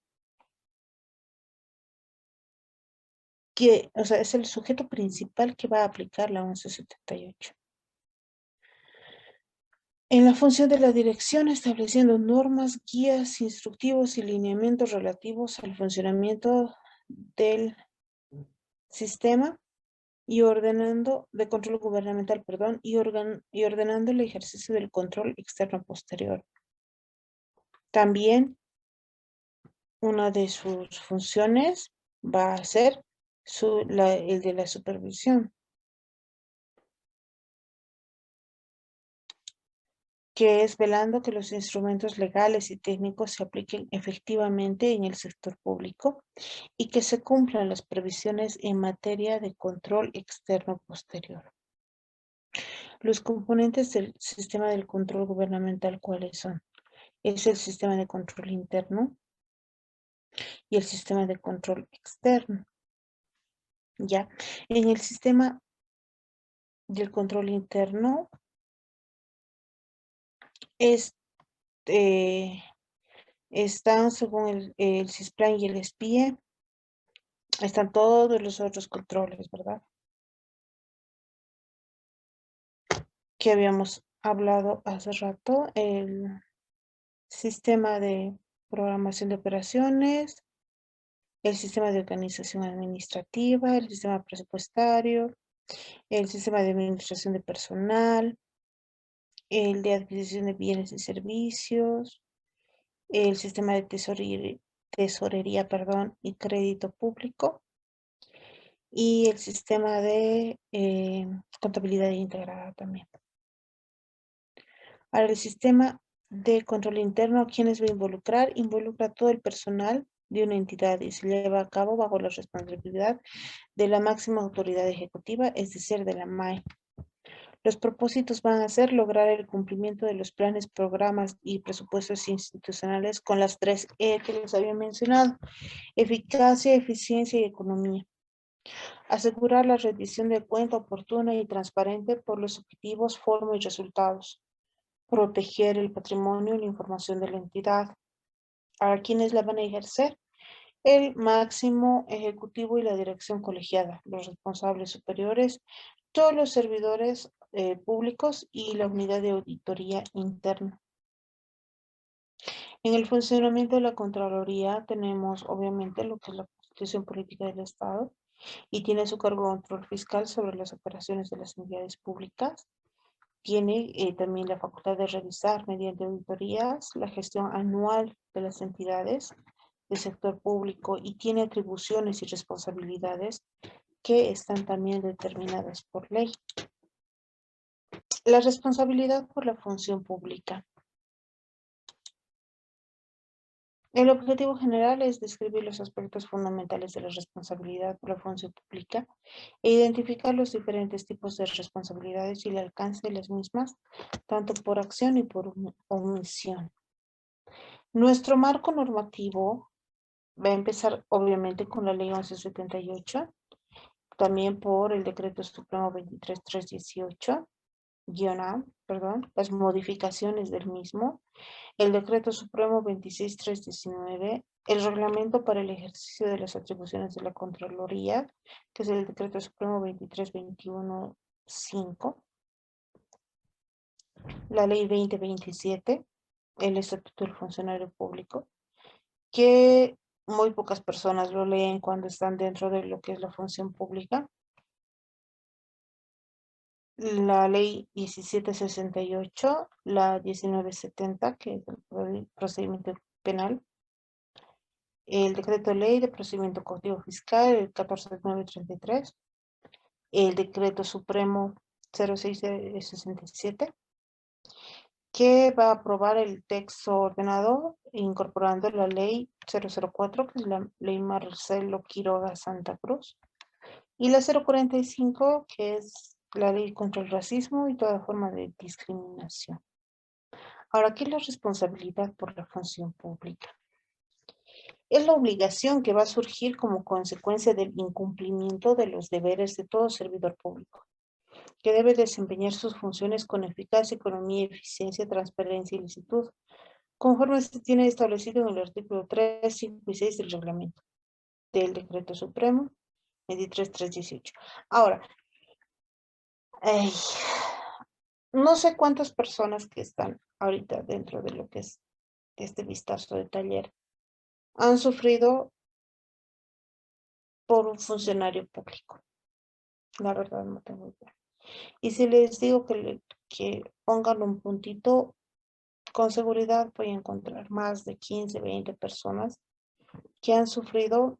que, o sea, es el sujeto principal que va a aplicar la 1178. En la función de la dirección, estableciendo normas, guías, instructivos y lineamientos relativos al funcionamiento del sistema y ordenando, de control gubernamental, perdón, y ordenando el ejercicio del control externo posterior. También una de sus funciones va a ser el de la supervisión, que es velando que los instrumentos legales y técnicos se apliquen efectivamente en el sector público y que se cumplan las previsiones en materia de control externo posterior. Los componentes del sistema del control gubernamental, ¿cuáles son? Es el sistema de control interno y el sistema de control externo. Ya, en el sistema del control interno es, están, según el CISPLAN y el SPIE, están todos los otros controles, ¿verdad? Que habíamos hablado hace rato, el sistema de programación de operaciones, el sistema de organización administrativa, el sistema presupuestario, el sistema de administración de personal, el de adquisición de bienes y servicios, el sistema de tesorería, perdón, y crédito público, y el sistema de contabilidad integrada también. Ahora, el sistema de control interno, ¿quiénes va a involucrar? Involucra a todo el personal de una entidad y se lleva a cabo bajo la responsabilidad de la máxima autoridad ejecutiva, es decir, de la MAE. Los propósitos van a ser lograr el cumplimiento de los planes, programas y presupuestos institucionales con las 3 E que les había mencionado: eficacia, eficiencia y economía. Asegurar la rendición de cuenta oportuna y transparente por los objetivos, forma y resultados. Proteger el patrimonio y la información de la entidad. ¿A quiénes la van a ejercer? El máximo ejecutivo y la dirección colegiada, los responsables superiores, todos los servidores públicos y la unidad de auditoría interna. En el funcionamiento de la Contraloría tenemos obviamente lo que es la Constitución Política del Estado y tiene a su cargo control fiscal sobre las operaciones de las entidades públicas. Tiene también la facultad de revisar mediante auditorías la gestión anual de las entidades del sector público y tiene atribuciones y responsabilidades que están también determinadas por ley. La responsabilidad por la función pública. El objetivo general es describir los aspectos fundamentales de la responsabilidad por la función pública e identificar los diferentes tipos de responsabilidades y el alcance de las mismas, tanto por acción y por omisión. Nuestro marco normativo va a empezar obviamente con la ley 1178, también por el decreto supremo 23318, A, perdón, las modificaciones del mismo, el decreto supremo 26319, el reglamento para el ejercicio de las atribuciones de la Contraloría, que es el decreto supremo 23215, la ley 2027, el estatuto del funcionario público, que muy pocas personas lo leen cuando están dentro de lo que es la función pública. La ley 1768, la 1970, que es el procedimiento penal, el decreto ley de procedimiento código fiscal, el 14933, el decreto supremo 0667, que va a aprobar el texto ordenado incorporando la ley 004, que es la ley Marcelo Quiroga Santa Cruz, y la 045, que es la ley contra el racismo y toda forma de discriminación. Ahora, ¿qué es la responsabilidad por la función pública? Es la obligación que va a surgir como consecuencia del incumplimiento de los deberes de todo servidor público, que debe desempeñar sus funciones con eficacia, economía, eficiencia, transparencia y licitud, conforme se tiene establecido en el artículo 3, 5 y 6 del reglamento del Decreto Supremo 23318. Ahora, no sé cuántas personas que están ahorita dentro de lo que es este vistazo de taller han sufrido por un funcionario público. La verdad no tengo idea. Y si les digo que pongan un puntito, con seguridad voy a encontrar más de 15, 20 personas que han sufrido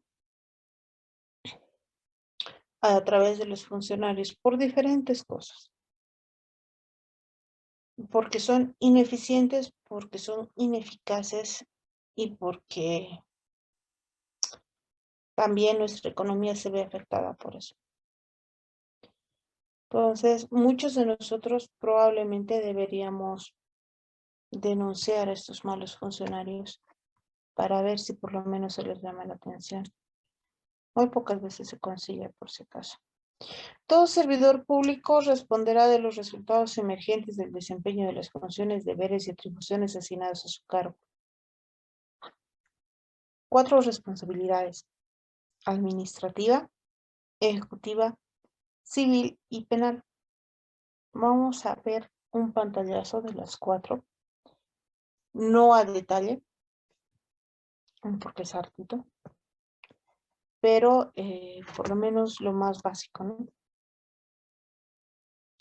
a través de los funcionarios por diferentes cosas. Porque son ineficientes, porque son ineficaces y porque también nuestra economía se ve afectada por eso. Entonces, muchos de nosotros probablemente deberíamos denunciar a estos malos funcionarios para ver si por lo menos se les llama la atención. Muy pocas veces se consigue, por si acaso. Todo servidor público responderá de los resultados emergentes del desempeño de las funciones, deberes y atribuciones asignadas a su cargo. 4 responsabilidades: administrativa, ejecutiva, civil y penal. Vamos a ver un pantallazo de las 4, no a detalle, porque es hartito, pero por lo menos lo más básico, ¿no?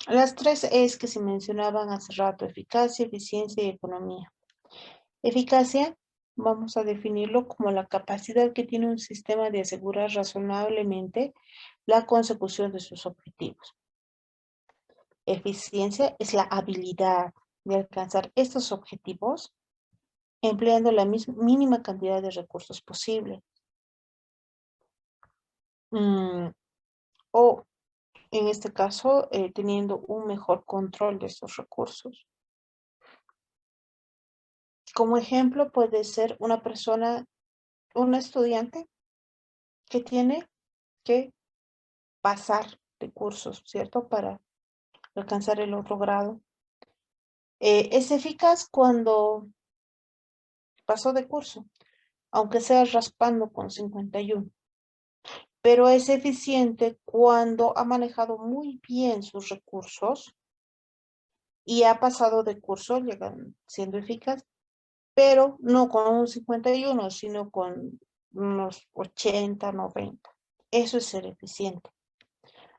Las 3 es que se mencionaban hace rato: eficacia, eficiencia y economía. Eficacia, vamos a definirlo como la capacidad que tiene un sistema de asegurar razonablemente la consecución de sus objetivos. Eficiencia es la habilidad de alcanzar estos objetivos empleando la mínima cantidad de recursos posible. O, en este caso, teniendo un mejor control de estos recursos. Como ejemplo, puede ser una persona, un estudiante que tiene que pasar de cursos, ¿cierto? Para alcanzar el otro grado. Es eficaz cuando pasó de curso, aunque sea raspando con 51. Pero es eficiente cuando ha manejado muy bien sus recursos y ha pasado de curso, llegan siendo eficaz, pero no con un 51, sino con unos 80, 90. Eso es ser eficiente.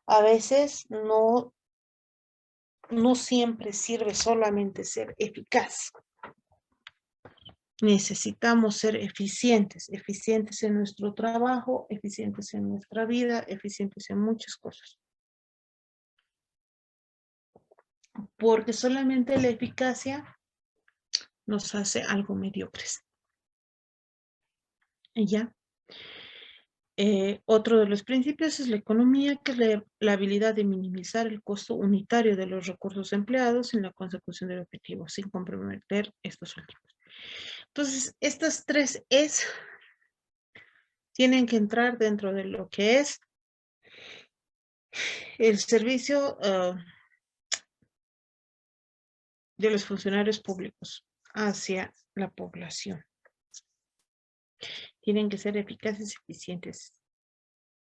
A veces no siempre sirve solamente ser eficaz. Necesitamos ser eficientes en nuestro trabajo, eficientes en nuestra vida, eficientes en muchas cosas. Porque solamente la eficacia nos hace algo mediocres. Y ya. Otro de los principios es la economía, que es la habilidad de minimizar el costo unitario de los recursos empleados en la consecución del objetivo, sin comprometer estos últimos. Entonces, estas 3 es tienen que entrar dentro de lo que es el servicio de los funcionarios públicos hacia la población. Tienen que ser eficaces, eficientes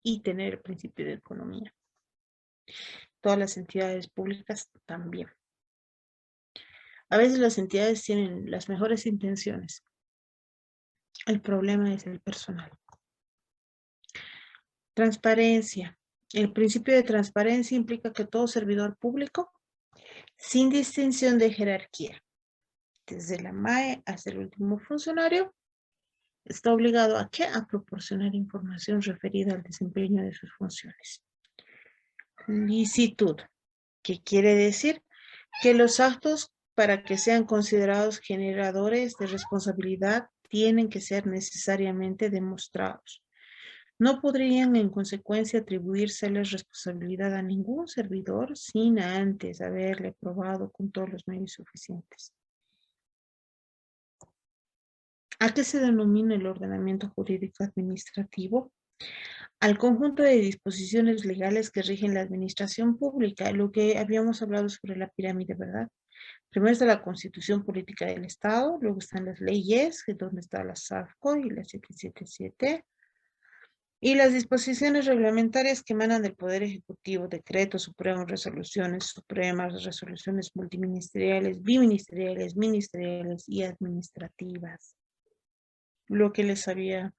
y tener el principio de economía. Todas las entidades públicas también. A veces las entidades tienen las mejores intenciones. El problema es el personal. Transparencia. El principio de transparencia implica que todo servidor público, sin distinción de jerarquía, desde la MAE hasta el último funcionario, está obligado a ¿qué? A proporcionar información referida al desempeño de sus funciones. Licitud, que quiere decir que los actos, para que sean considerados generadores de responsabilidad, tienen que ser necesariamente demostrados. No podrían en consecuencia atribuirse la responsabilidad a ningún servidor sin antes haberle probado con todos los medios suficientes. ¿A qué se denomina el ordenamiento jurídico administrativo? Al conjunto de disposiciones legales que rigen la administración pública, lo que habíamos hablado sobre la pirámide, ¿verdad? Primero está la Constitución Política del Estado, luego están las leyes, que es donde está la SAFCO y la 777, y las disposiciones reglamentarias que emanan del Poder Ejecutivo, decretos supremos, resoluciones supremas, resoluciones multiministeriales, biministeriales, ministeriales y administrativas. Lo que les había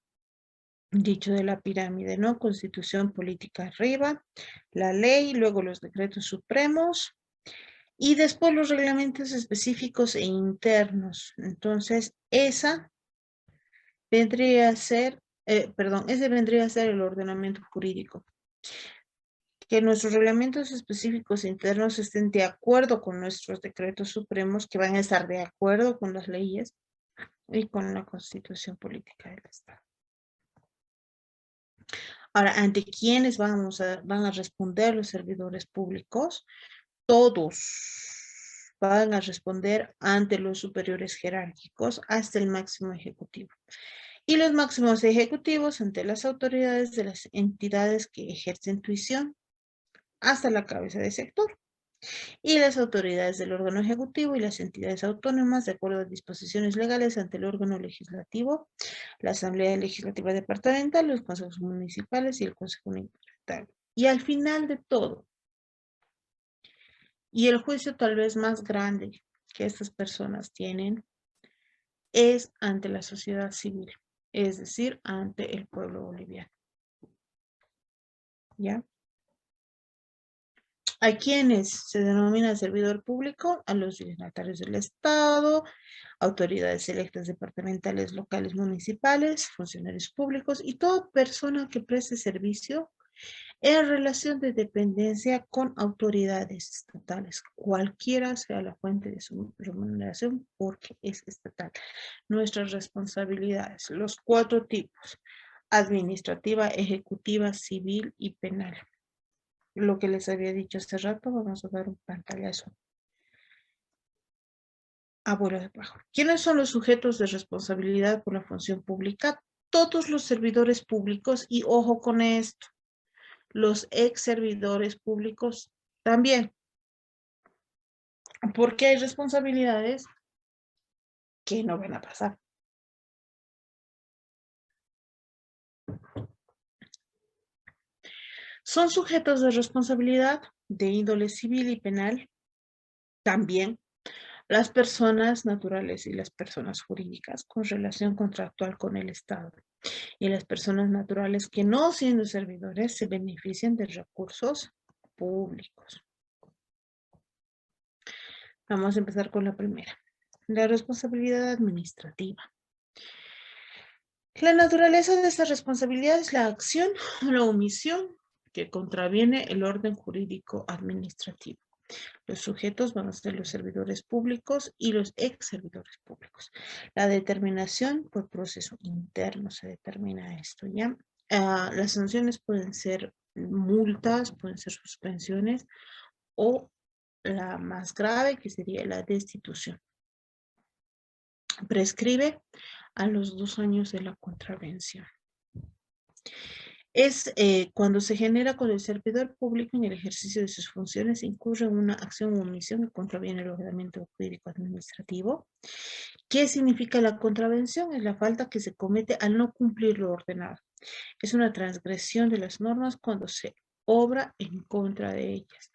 dicho de la pirámide, ¿no? Constitución política arriba, la ley, luego los decretos supremos y después los reglamentos específicos e internos. Entonces, ese vendría a ser el ordenamiento jurídico. que nuestros reglamentos específicos internos estén de acuerdo con nuestros decretos supremos, que van a estar de acuerdo con las leyes y con la Constitución Política del Estado. Ahora, ¿ante quiénes van a responder los servidores públicos? Todos van a responder ante los superiores jerárquicos hasta el máximo ejecutivo. Y los máximos ejecutivos ante las autoridades de las entidades que ejercen tuición hasta la cabeza de sector. Y las autoridades del órgano ejecutivo y las entidades autónomas, de acuerdo a disposiciones legales ante el órgano legislativo, la Asamblea Legislativa Departamental, los consejos municipales y el Consejo Municipal. Y al final de todo, y el juicio tal vez más grande que estas personas tienen, es ante la sociedad civil, es decir, ante el pueblo boliviano. ¿Ya? ¿A quienes se denomina servidor público? A los dignatarios del Estado, autoridades electas departamentales, locales, municipales, funcionarios públicos y toda persona que preste servicio en relación de dependencia con autoridades estatales, cualquiera sea la fuente de su remuneración, porque es estatal. Nuestras responsabilidades, los 4 tipos: administrativa, ejecutiva, civil y penal. Lo que les había dicho hace rato, vamos a dar un pantallazo. Abuelo de pájaro. ¿Quiénes son los sujetos de responsabilidad por la función pública? Todos los servidores públicos, y ojo con esto, los ex servidores públicos también, porque hay responsabilidades que no van a pasar. Son sujetos de responsabilidad de índole civil y penal también las personas naturales y las personas jurídicas con relación contractual con el Estado. Y las personas naturales que no siendo servidores se benefician de recursos públicos. Vamos a empezar con la primera. La responsabilidad administrativa. La naturaleza de esta responsabilidad es la acción o la omisión que contraviene el orden jurídico administrativo. Los sujetos van a ser los servidores públicos y los ex servidores públicos. La determinación por proceso interno se determina esto, ¿ya? Las sanciones pueden ser multas, pueden ser suspensiones o la más grave, que sería la destitución. Prescribe a los 2 años de la contravención. Es cuando se genera con el servidor público en el ejercicio de sus funciones incurre en una acción o omisión que contraviene el ordenamiento jurídico administrativo. ¿Qué significa la contravención? Es la falta que se comete al no cumplir lo ordenado. Es una transgresión de las normas cuando se obra en contra de ellas.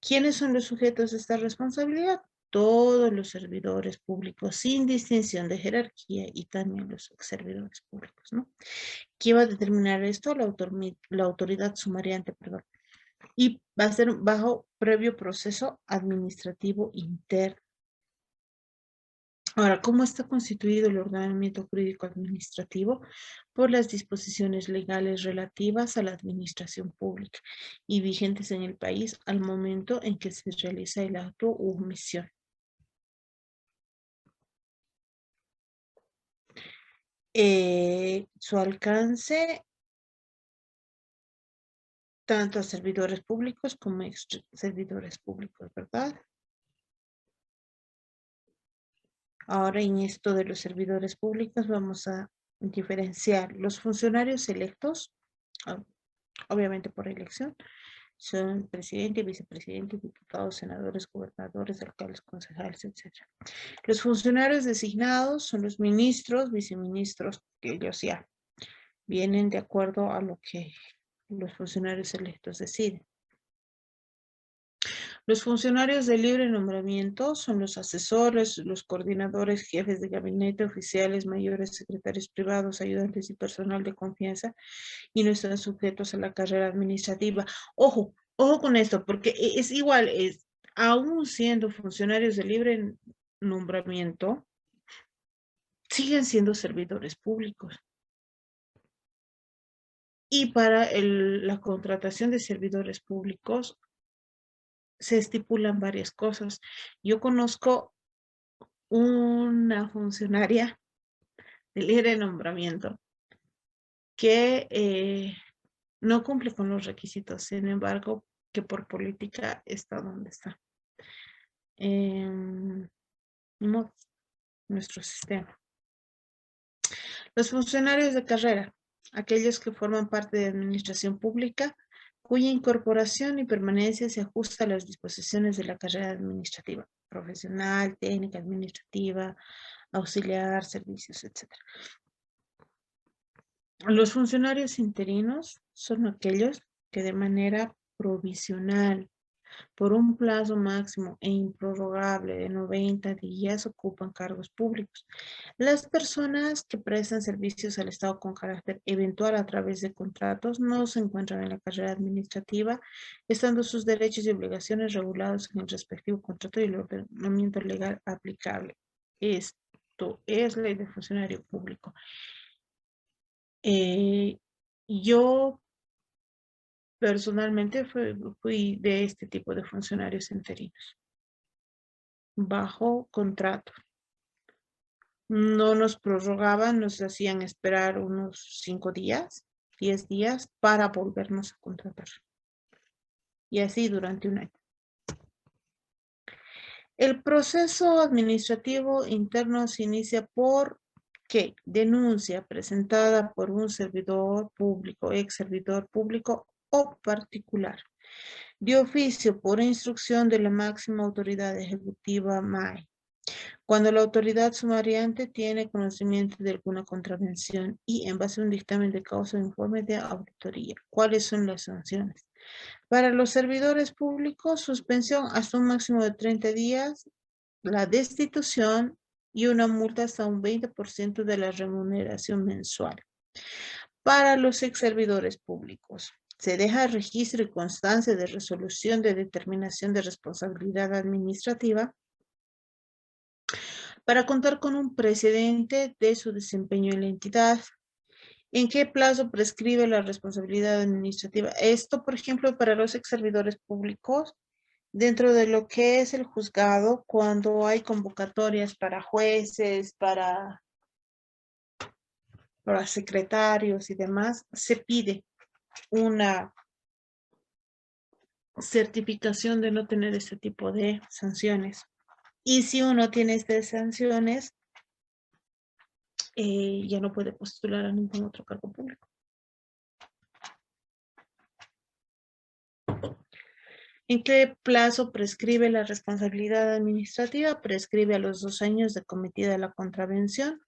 ¿Quiénes son los sujetos de esta responsabilidad? Todos los servidores públicos, sin distinción de jerarquía, y también los servidores públicos, ¿no? ¿Quién va a determinar esto? La autoridad sumariante, perdón. Y va a ser bajo previo proceso administrativo interno. Ahora, ¿cómo está constituido el ordenamiento jurídico administrativo? Por las disposiciones legales relativas a la administración pública y vigentes en el país al momento en que se realiza el acto u omisión. Su alcance tanto a servidores públicos como ex servidores públicos, ¿verdad? Ahora en esto de los servidores públicos vamos a diferenciar los funcionarios electos, obviamente por elección, son presidente, vicepresidente, diputados, senadores, gobernadores, alcaldes, concejales, etc. Los funcionarios designados son los ministros, viceministros, que ellos ya vienen de acuerdo a lo que los funcionarios electos deciden. Los funcionarios de libre nombramiento son los asesores, los coordinadores, jefes de gabinete, oficiales, mayores, secretarios privados, ayudantes y personal de confianza, y no están sujetos a la carrera administrativa. Ojo, ojo con esto, porque es igual, aún siendo funcionarios de libre nombramiento, siguen siendo servidores públicos. Y para la contratación de servidores públicos se estipulan varias cosas. Yo conozco una funcionaria de libre nombramiento que no cumple con los requisitos, sin embargo, que por política está donde está. No, nuestro sistema. Los funcionarios de carrera, aquellos que forman parte de administración pública, cuya incorporación y permanencia se ajusta a las disposiciones de la carrera administrativa, profesional, técnica, administrativa, auxiliar, servicios, etc. Los funcionarios interinos son aquellos que de manera provisional, por un plazo máximo e improrrogable de 90 días, ocupan cargos públicos. Las personas que prestan servicios al Estado con carácter eventual a través de contratos no se encuentran en la carrera administrativa, estando sus derechos y obligaciones regulados en el respectivo contrato y el ordenamiento legal aplicable. Esto es ley de funcionario público. Yo personalmente fui de este tipo de funcionarios interinos, bajo contrato. No nos prorrogaban, nos hacían esperar unos 5 días, 10 días para volvernos a contratar. Y así durante un año. El proceso administrativo interno se inicia por ¿qué? Denuncia presentada por un servidor público, ex servidor público o particular, de oficio por instrucción de la máxima autoridad ejecutiva MAE, cuando la autoridad sumariante tiene conocimiento de alguna contravención y en base a un dictamen de causa o informe de auditoría. ¿Cuáles son las sanciones? Para los servidores públicos, suspensión hasta un máximo de 30 días, la destitución y una multa hasta un 20% de la remuneración mensual. Para los ex servidores públicos, se deja registro y constancia de resolución de determinación de responsabilidad administrativa para contar con un precedente de su desempeño en la entidad. ¿En qué plazo prescribe la responsabilidad administrativa? Esto, por ejemplo, para los ex servidores públicos, dentro de lo que es el juzgado, cuando hay convocatorias para jueces, para secretarios y demás, se pide una certificación de no tener este tipo de sanciones. Y si uno tiene estas sanciones, ya no puede postular a ningún otro cargo público. ¿En qué plazo prescribe la responsabilidad administrativa? Prescribe a los 2 años de cometida la contravención,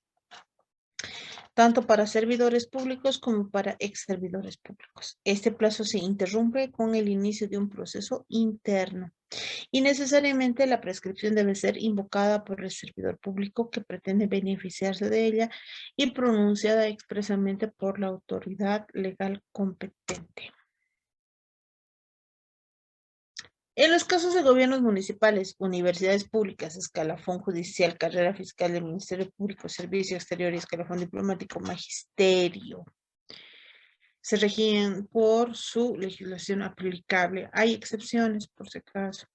tanto para servidores públicos como para ex servidores públicos. Este plazo se interrumpe con el inicio de un proceso interno y necesariamente la prescripción debe ser invocada por el servidor público que pretende beneficiarse de ella y pronunciada expresamente por la autoridad legal competente. En los casos de gobiernos municipales, universidades públicas, escalafón judicial, carrera fiscal del Ministerio Público, Servicio Exterior y escalafón diplomático, magisterio, se rigen por su legislación aplicable. Hay excepciones, por si acaso.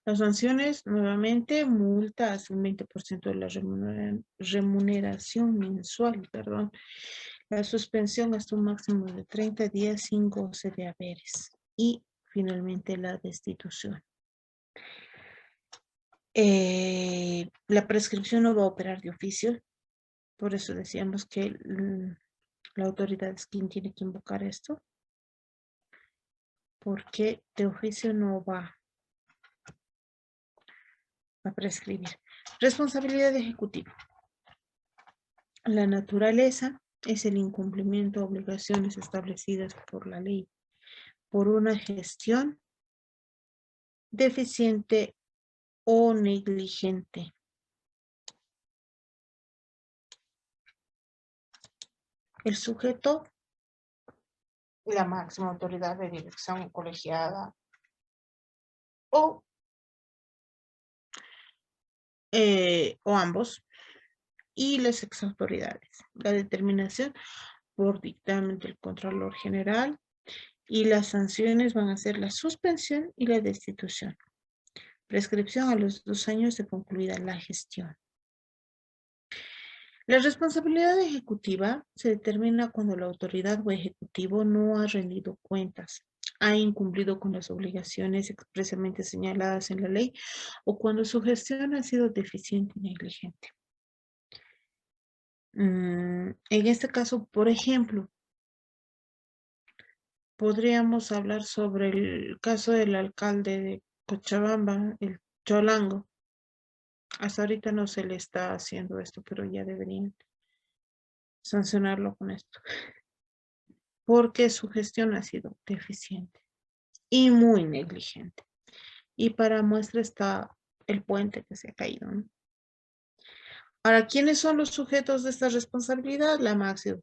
Las sanciones, nuevamente, multas, un 20% de la remuneración mensual, perdón. La suspensión hasta un máximo de 30 días sin goce de haberes. Y finalmente la destitución. La prescripción no va a operar de oficio, por eso decíamos que la autoridad es quien tiene que invocar esto, porque de oficio no va a prescribir. Responsabilidad ejecutiva. La naturaleza es el incumplimiento de obligaciones establecidas por la ley por una gestión deficiente o negligente. El sujeto, la máxima autoridad de dirección colegiada o ambos, y las exautoridades. La determinación por dictamen del Contralor General, y las sanciones van a ser la suspensión y la destitución. Prescripción a los 2 años de concluida la gestión. La responsabilidad ejecutiva se determina cuando la autoridad o ejecutivo no ha rendido cuentas, ha incumplido con las obligaciones expresamente señaladas en la ley o cuando su gestión ha sido deficiente y negligente. En este caso, por ejemplo, podríamos hablar sobre el caso del alcalde de Cochabamba, el Cholango. Hasta ahorita no se le está haciendo esto, pero ya deberían sancionarlo con esto, porque su gestión ha sido deficiente y muy negligente. Y para muestra está el puente que se ha caído, ¿no? Ahora, ¿quiénes son los sujetos de esta responsabilidad? La máxima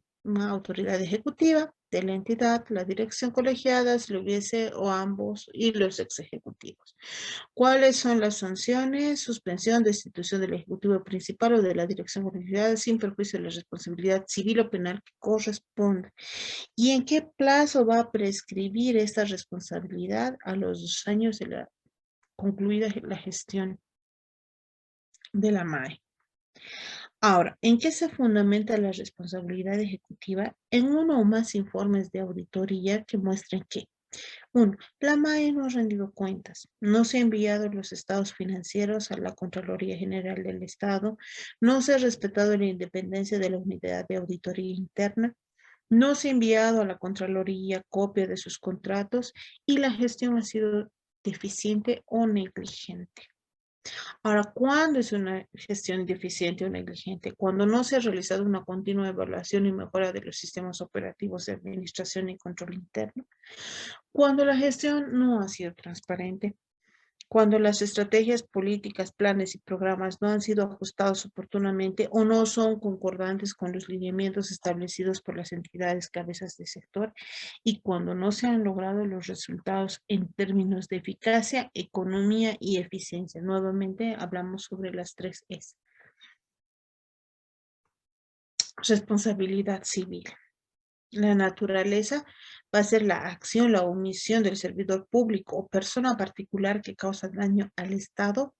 autoridad ejecutiva de la entidad, la dirección colegiada, si lo hubiese, o ambos, y los ex ejecutivos. ¿Cuáles son las sanciones? Suspensión, destitución del ejecutivo principal o de la dirección colegiada sin perjuicio de la responsabilidad civil o penal que corresponda. ¿Y en qué plazo va a prescribir esta responsabilidad? A los 2 años de la concluida la gestión de la MAE. Ahora, ¿en qué se fundamenta la responsabilidad ejecutiva? En uno o más informes de auditoría que muestren que: 1. La MAE no ha rendido cuentas, no se ha enviado los estados financieros a la Contraloría General del Estado, no se ha respetado la independencia de la unidad de auditoría interna, no se ha enviado a la Contraloría copia de sus contratos y la gestión ha sido deficiente o negligente. Ahora, ¿cuándo es una gestión deficiente o negligente? Cuando no se ha realizado una continua evaluación y mejora de los sistemas operativos de administración y control interno. Cuando la gestión no ha sido transparente. Cuando las estrategias políticas, planes y programas no han sido ajustados oportunamente o no son concordantes con los lineamientos establecidos por las entidades cabezas de sector, y cuando no se han logrado los resultados en términos de eficacia, economía y eficiencia. Nuevamente hablamos sobre las 3 S. Responsabilidad civil. La naturaleza va a ser la acción, la omisión del servidor público o persona particular que causa daño al Estado,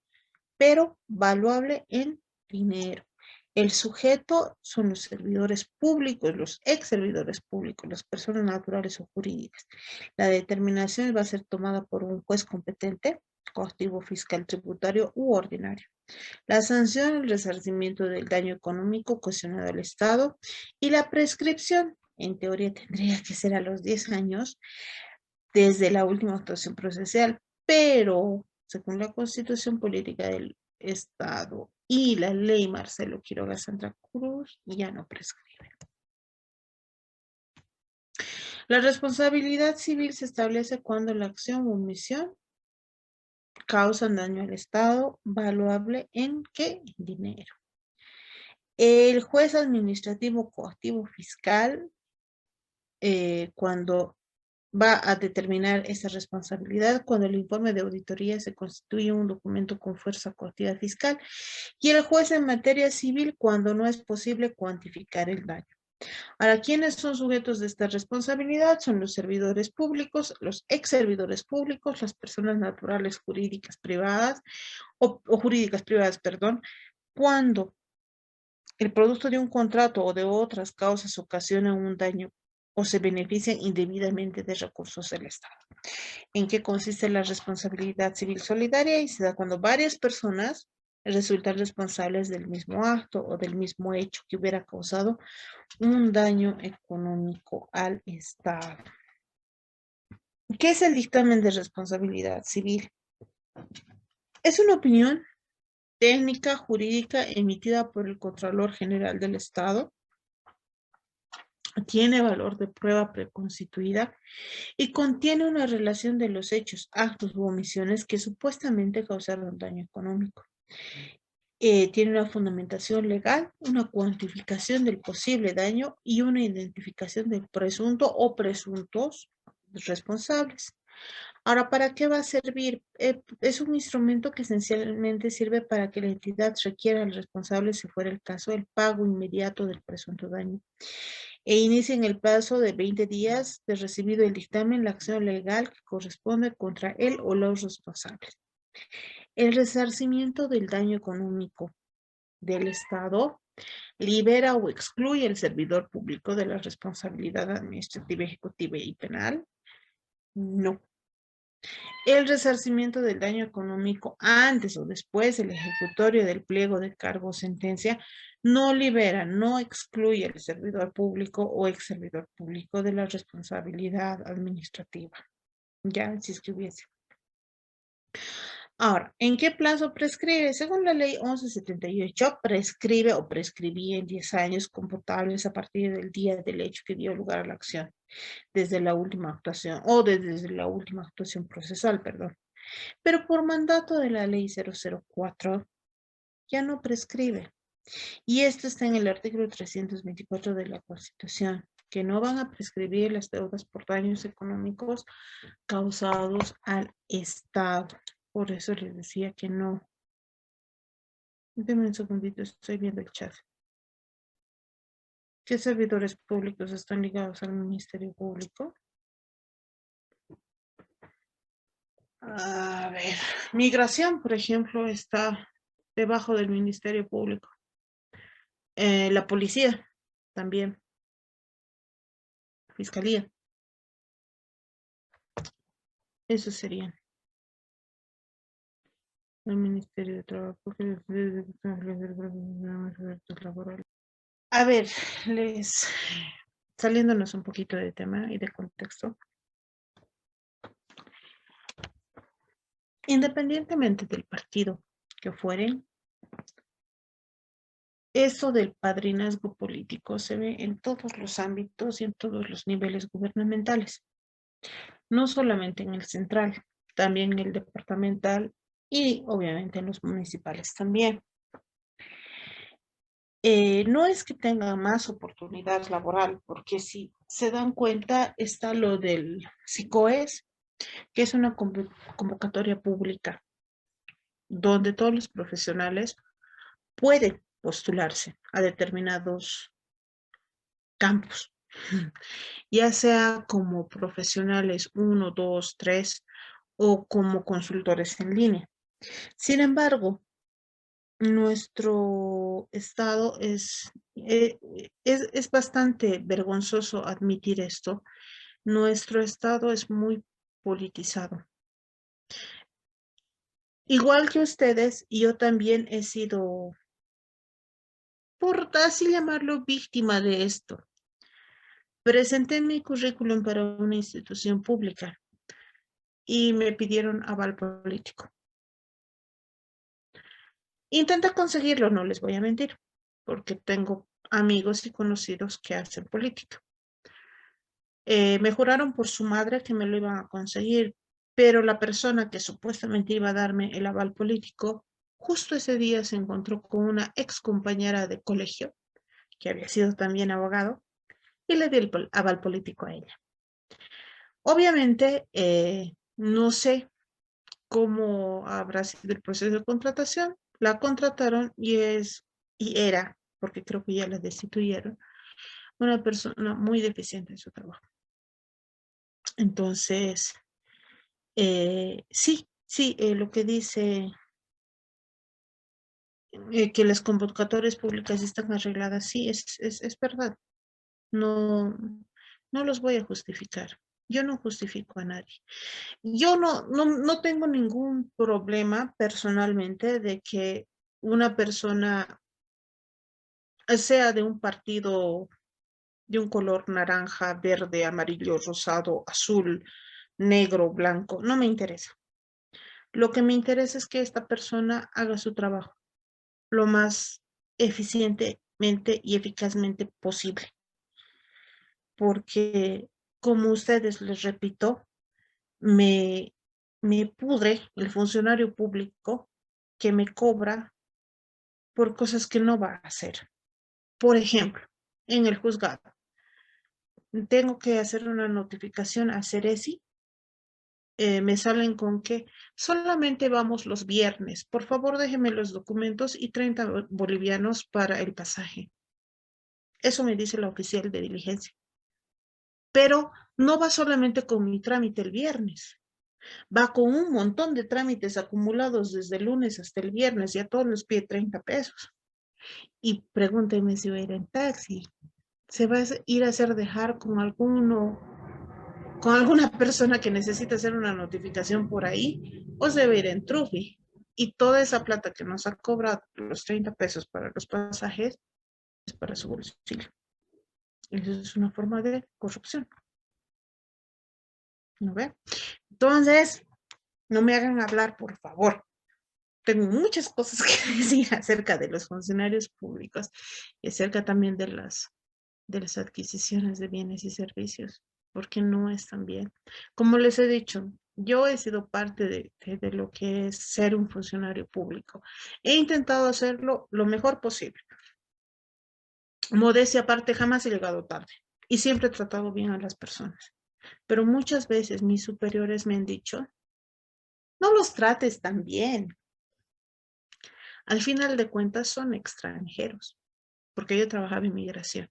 pero valuable en dinero. El sujeto son los servidores públicos, los ex servidores públicos, las personas naturales o jurídicas. La determinación va a ser tomada por un juez competente, coactivo, fiscal, tributario u ordinario. La sanción, el resarcimiento del daño económico ocasionado al Estado, y la prescripción, en teoría tendría que ser a los 10 años desde la última actuación procesal, pero según la Constitución Política del Estado y la ley Marcelo Quiroga Santa Cruz, ya no prescribe. La responsabilidad civil se establece cuando la acción o omisión causan daño al Estado, valuable en ¿qué? En dinero. El juez administrativo coactivo fiscal, cuando va a determinar esa responsabilidad, cuando el informe de auditoría se constituye un documento con fuerza coactiva fiscal, y el juez en materia civil cuando no es posible cuantificar el daño. Ahora, ¿quiénes son sujetos de esta responsabilidad? Son los servidores públicos, los ex servidores públicos, las personas naturales jurídicas privadas o jurídicas privadas, perdón, cuando el producto de un contrato o de otras causas ocasiona un daño o se benefician indebidamente de recursos del Estado. ¿En qué consiste la responsabilidad civil solidaria? Y se da cuando varias personas resultan responsables del mismo acto o del mismo hecho que hubiera causado un daño económico al Estado. ¿Qué es el dictamen de responsabilidad civil? Es una opinión técnica jurídica emitida por el Contralor General del Estado. Tiene valor de prueba preconstituida y contiene una relación de los hechos, actos u omisiones que supuestamente causaron daño económico. Tiene una fundamentación legal, una cuantificación del posible daño y una identificación del presunto o presuntos responsables. Ahora, ¿para qué va a servir? Es un instrumento que esencialmente sirve para que la entidad requiera al responsable, si fuera el caso, el pago inmediato del presunto daño. e inicia en el plazo de 20 días de recibido el dictamen la acción legal que corresponde contra él o los responsables. El resarcimiento del daño económico del Estado libera o excluye al servidor público de la responsabilidad administrativa, ejecutiva y penal. No. El resarcimiento del daño económico antes o después del ejecutorio del pliego de cargo o sentencia no libera, no excluye al servidor público o ex servidor público de la responsabilidad administrativa. Ya, si es que hubiese. Ahora, ¿en qué plazo prescribe? Según la ley 1178, prescribe o prescribía en 10 años computables a partir del día del hecho que dio lugar a la acción, desde la última actuación, o desde la última actuación procesal, perdón. Pero por mandato de la ley 004 ya no prescribe. Y esto está en el artículo 324 de la Constitución, que no van a prescribir las deudas por daños económicos causados al Estado. Por eso les decía que no. Denme un segundito, estoy viendo el chat. ¿Qué servidores públicos están ligados al Ministerio Público? A ver, migración, por ejemplo, está debajo del Ministerio Público. La policía, también. Fiscalía. Eso serían. El Ministerio de Trabajo. A ver, saliéndonos un poquito de tema y de contexto. Independientemente del partido que fueren, eso del padrinazgo político se ve en todos los ámbitos y en todos los niveles gubernamentales. No solamente en el central, también en el departamental y obviamente en los municipales también. No es que tengan más oportunidad laboral, porque si se dan cuenta está lo del SICOES, que es una convocatoria pública donde todos los profesionales pueden postularse a determinados campos, ya sea como profesionales 1, 2, 3 o como consultores en línea. Sin embargo, nuestro estado es bastante vergonzoso admitir esto. Nuestro estado es muy politizado. Igual que ustedes, yo también he sido, por así llamarlo, víctima de esto. Presenté mi currículum para una institución pública y me pidieron aval político. Intenté conseguirlo, no les voy a mentir, porque tengo amigos y conocidos que hacen política. Me juraron por su madre que me lo iban a conseguir, pero la persona que supuestamente iba a darme el aval político, justo ese día se encontró con una ex compañera de colegio, que había sido también abogado, y le dio el aval político a ella. Obviamente, no sé cómo habrá sido el proceso de contratación. La contrataron y era, porque creo que ya la destituyeron, una persona muy deficiente en su trabajo. Entonces, sí, lo que dice que las convocatorias públicas están arregladas, sí, es verdad. No, no los voy a justificar. Yo no justifico a nadie. Yo no tengo ningún problema personalmente de que una persona sea de un partido de un color naranja, verde, amarillo, rosado, azul, negro, blanco. No me interesa. Lo que me interesa es que esta persona haga su trabajo lo más eficientemente y eficazmente posible. Porque, como ustedes les repito, me, me pudre el funcionario público que me cobra por cosas que no va a hacer. Por ejemplo, en el juzgado, tengo que hacer una notificación a Ceresi. Me salen con que solamente vamos los viernes. Por favor, déjeme los documentos y 30 bolivianos para el pasaje. Eso me dice la oficial de diligencia. Pero no va solamente con mi trámite el viernes, va con un montón de trámites acumulados desde el lunes hasta el viernes y a todos les pide 30 pesos. Y pregúnteme si va a ir en taxi, se va a ir a hacer dejar con alguna persona que necesita hacer una notificación por ahí, o se va a ir en Trufi. Y toda esa plata que nos ha cobrado, los 30 pesos para los pasajes, es para su bolsillo. Eso es una forma de corrupción. ¿No ve? Entonces, no me hagan hablar, por favor. Tengo muchas cosas que decir acerca de los funcionarios públicos y acerca también de las adquisiciones de bienes y servicios, porque no están bien. Como les he dicho, yo he sido parte de lo que es ser un funcionario público. He intentado hacerlo lo mejor posible. Modestia aparte, jamás he llegado tarde y siempre he tratado bien a las personas. Pero muchas veces mis superiores me han dicho, no los trates tan bien. Al final de cuentas son extranjeros, porque yo trabajaba en migración,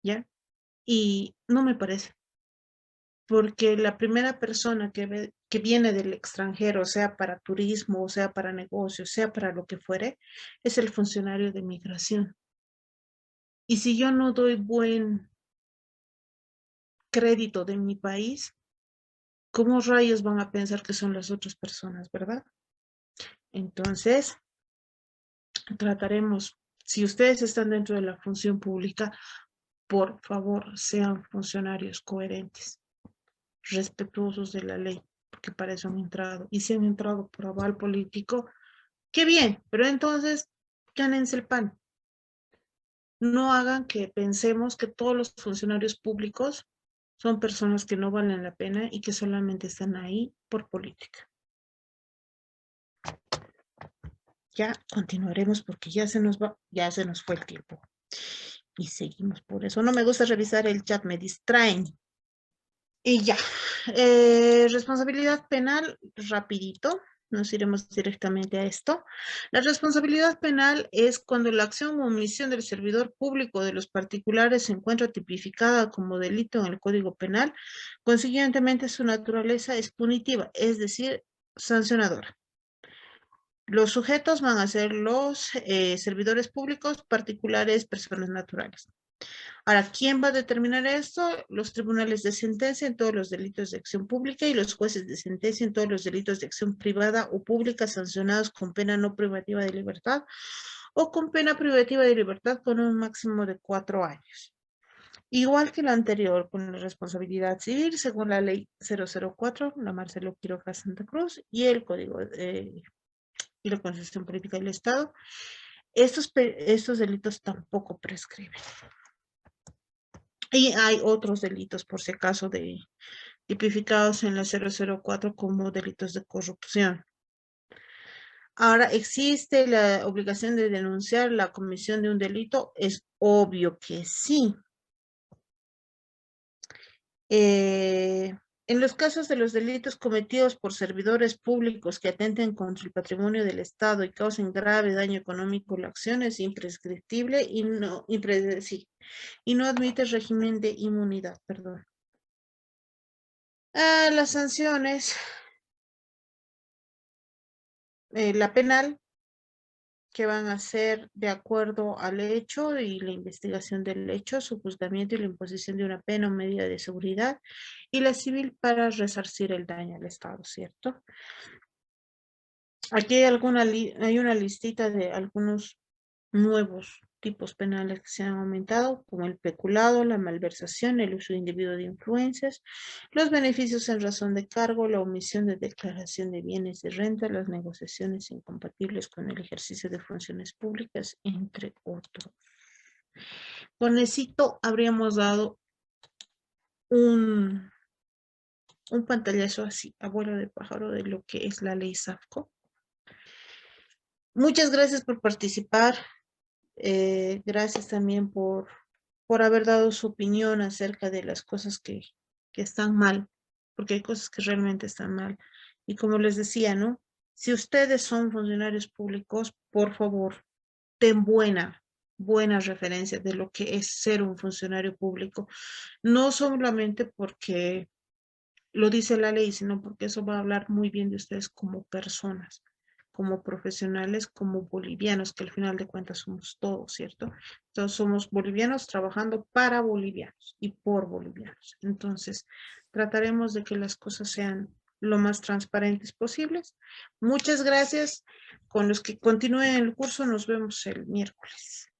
¿ya? Y no me parece, porque la primera persona que viene del extranjero, sea para turismo, o sea para negocios, sea para lo que fuere, es el funcionario de migración. Y si yo no doy buen crédito de mi país, ¿cómo rayos van a pensar que son las otras personas, verdad? Entonces, trataremos, si ustedes están dentro de la función pública, por favor, sean funcionarios coherentes, respetuosos de la ley, porque para eso han entrado. Y si han entrado por aval político, qué bien, pero entonces gánense el pan. No hagan que pensemos que todos los funcionarios públicos son personas que no valen la pena y que solamente están ahí por política. Ya continuaremos porque ya se nos fue el tiempo. Y seguimos por eso. No me gusta revisar el chat, me distraen. Y ya, responsabilidad penal, rapidito, nos iremos directamente a esto. La responsabilidad penal es cuando la acción o omisión del servidor público o de los particulares se encuentra tipificada como delito en el Código Penal, consiguientemente su naturaleza es punitiva, es decir, sancionadora. Los sujetos van a ser los servidores públicos, particulares, personas naturales. Ahora, ¿quién va a determinar esto? Los tribunales de sentencia en todos los delitos de acción pública y los jueces de sentencia en todos los delitos de acción privada o pública sancionados con pena no privativa de libertad o con pena privativa de libertad con un máximo de 4 años. Igual que la anterior, con la responsabilidad civil, según la ley 004, la Marcelo Quiroga Santa Cruz, y el Código y la Constitución Política del Estado, estos delitos tampoco prescriben. Y hay otros delitos, por si acaso, tipificados en la 004 como delitos de corrupción. Ahora, ¿existe la obligación de denunciar la comisión de un delito? Es obvio que sí. En los casos de los delitos cometidos por servidores públicos que atenten contra el patrimonio del Estado y causen grave daño económico, la acción es imprescriptible y no, y no admite régimen de inmunidad, perdón. Las sanciones, la penal, que van a ser de acuerdo al hecho y la investigación del hecho, su juzgamiento y la imposición de una pena o medida de seguridad, y la civil para resarcir el daño al Estado, ¿cierto? Aquí hay una listita de algunos nuevos tipos penales que se han aumentado, como el peculado, la malversación, el uso indebido de influencias, los beneficios en razón de cargo, la omisión de declaración de bienes de renta, las negociaciones incompatibles con el ejercicio de funciones públicas, entre otros. Con esto habríamos dado un pantallazo así, abuelo de pájaro, de lo que es la ley SAFCO. Muchas gracias por participar. Gracias también por haber dado su opinión acerca de las cosas que están mal, porque hay cosas que realmente están mal. Y como les decía, ¿no? Si ustedes son funcionarios públicos, por favor, ten buena. buenas referencias de lo que es ser un funcionario público, no solamente porque lo dice la ley, sino porque eso va a hablar muy bien de ustedes como personas, como profesionales, como bolivianos, que al final de cuentas somos todos, ¿cierto? Todos somos bolivianos trabajando para bolivianos y por bolivianos. Entonces, trataremos de que las cosas sean lo más transparentes posibles. Muchas gracias. Con los que continúen el curso, nos vemos el miércoles.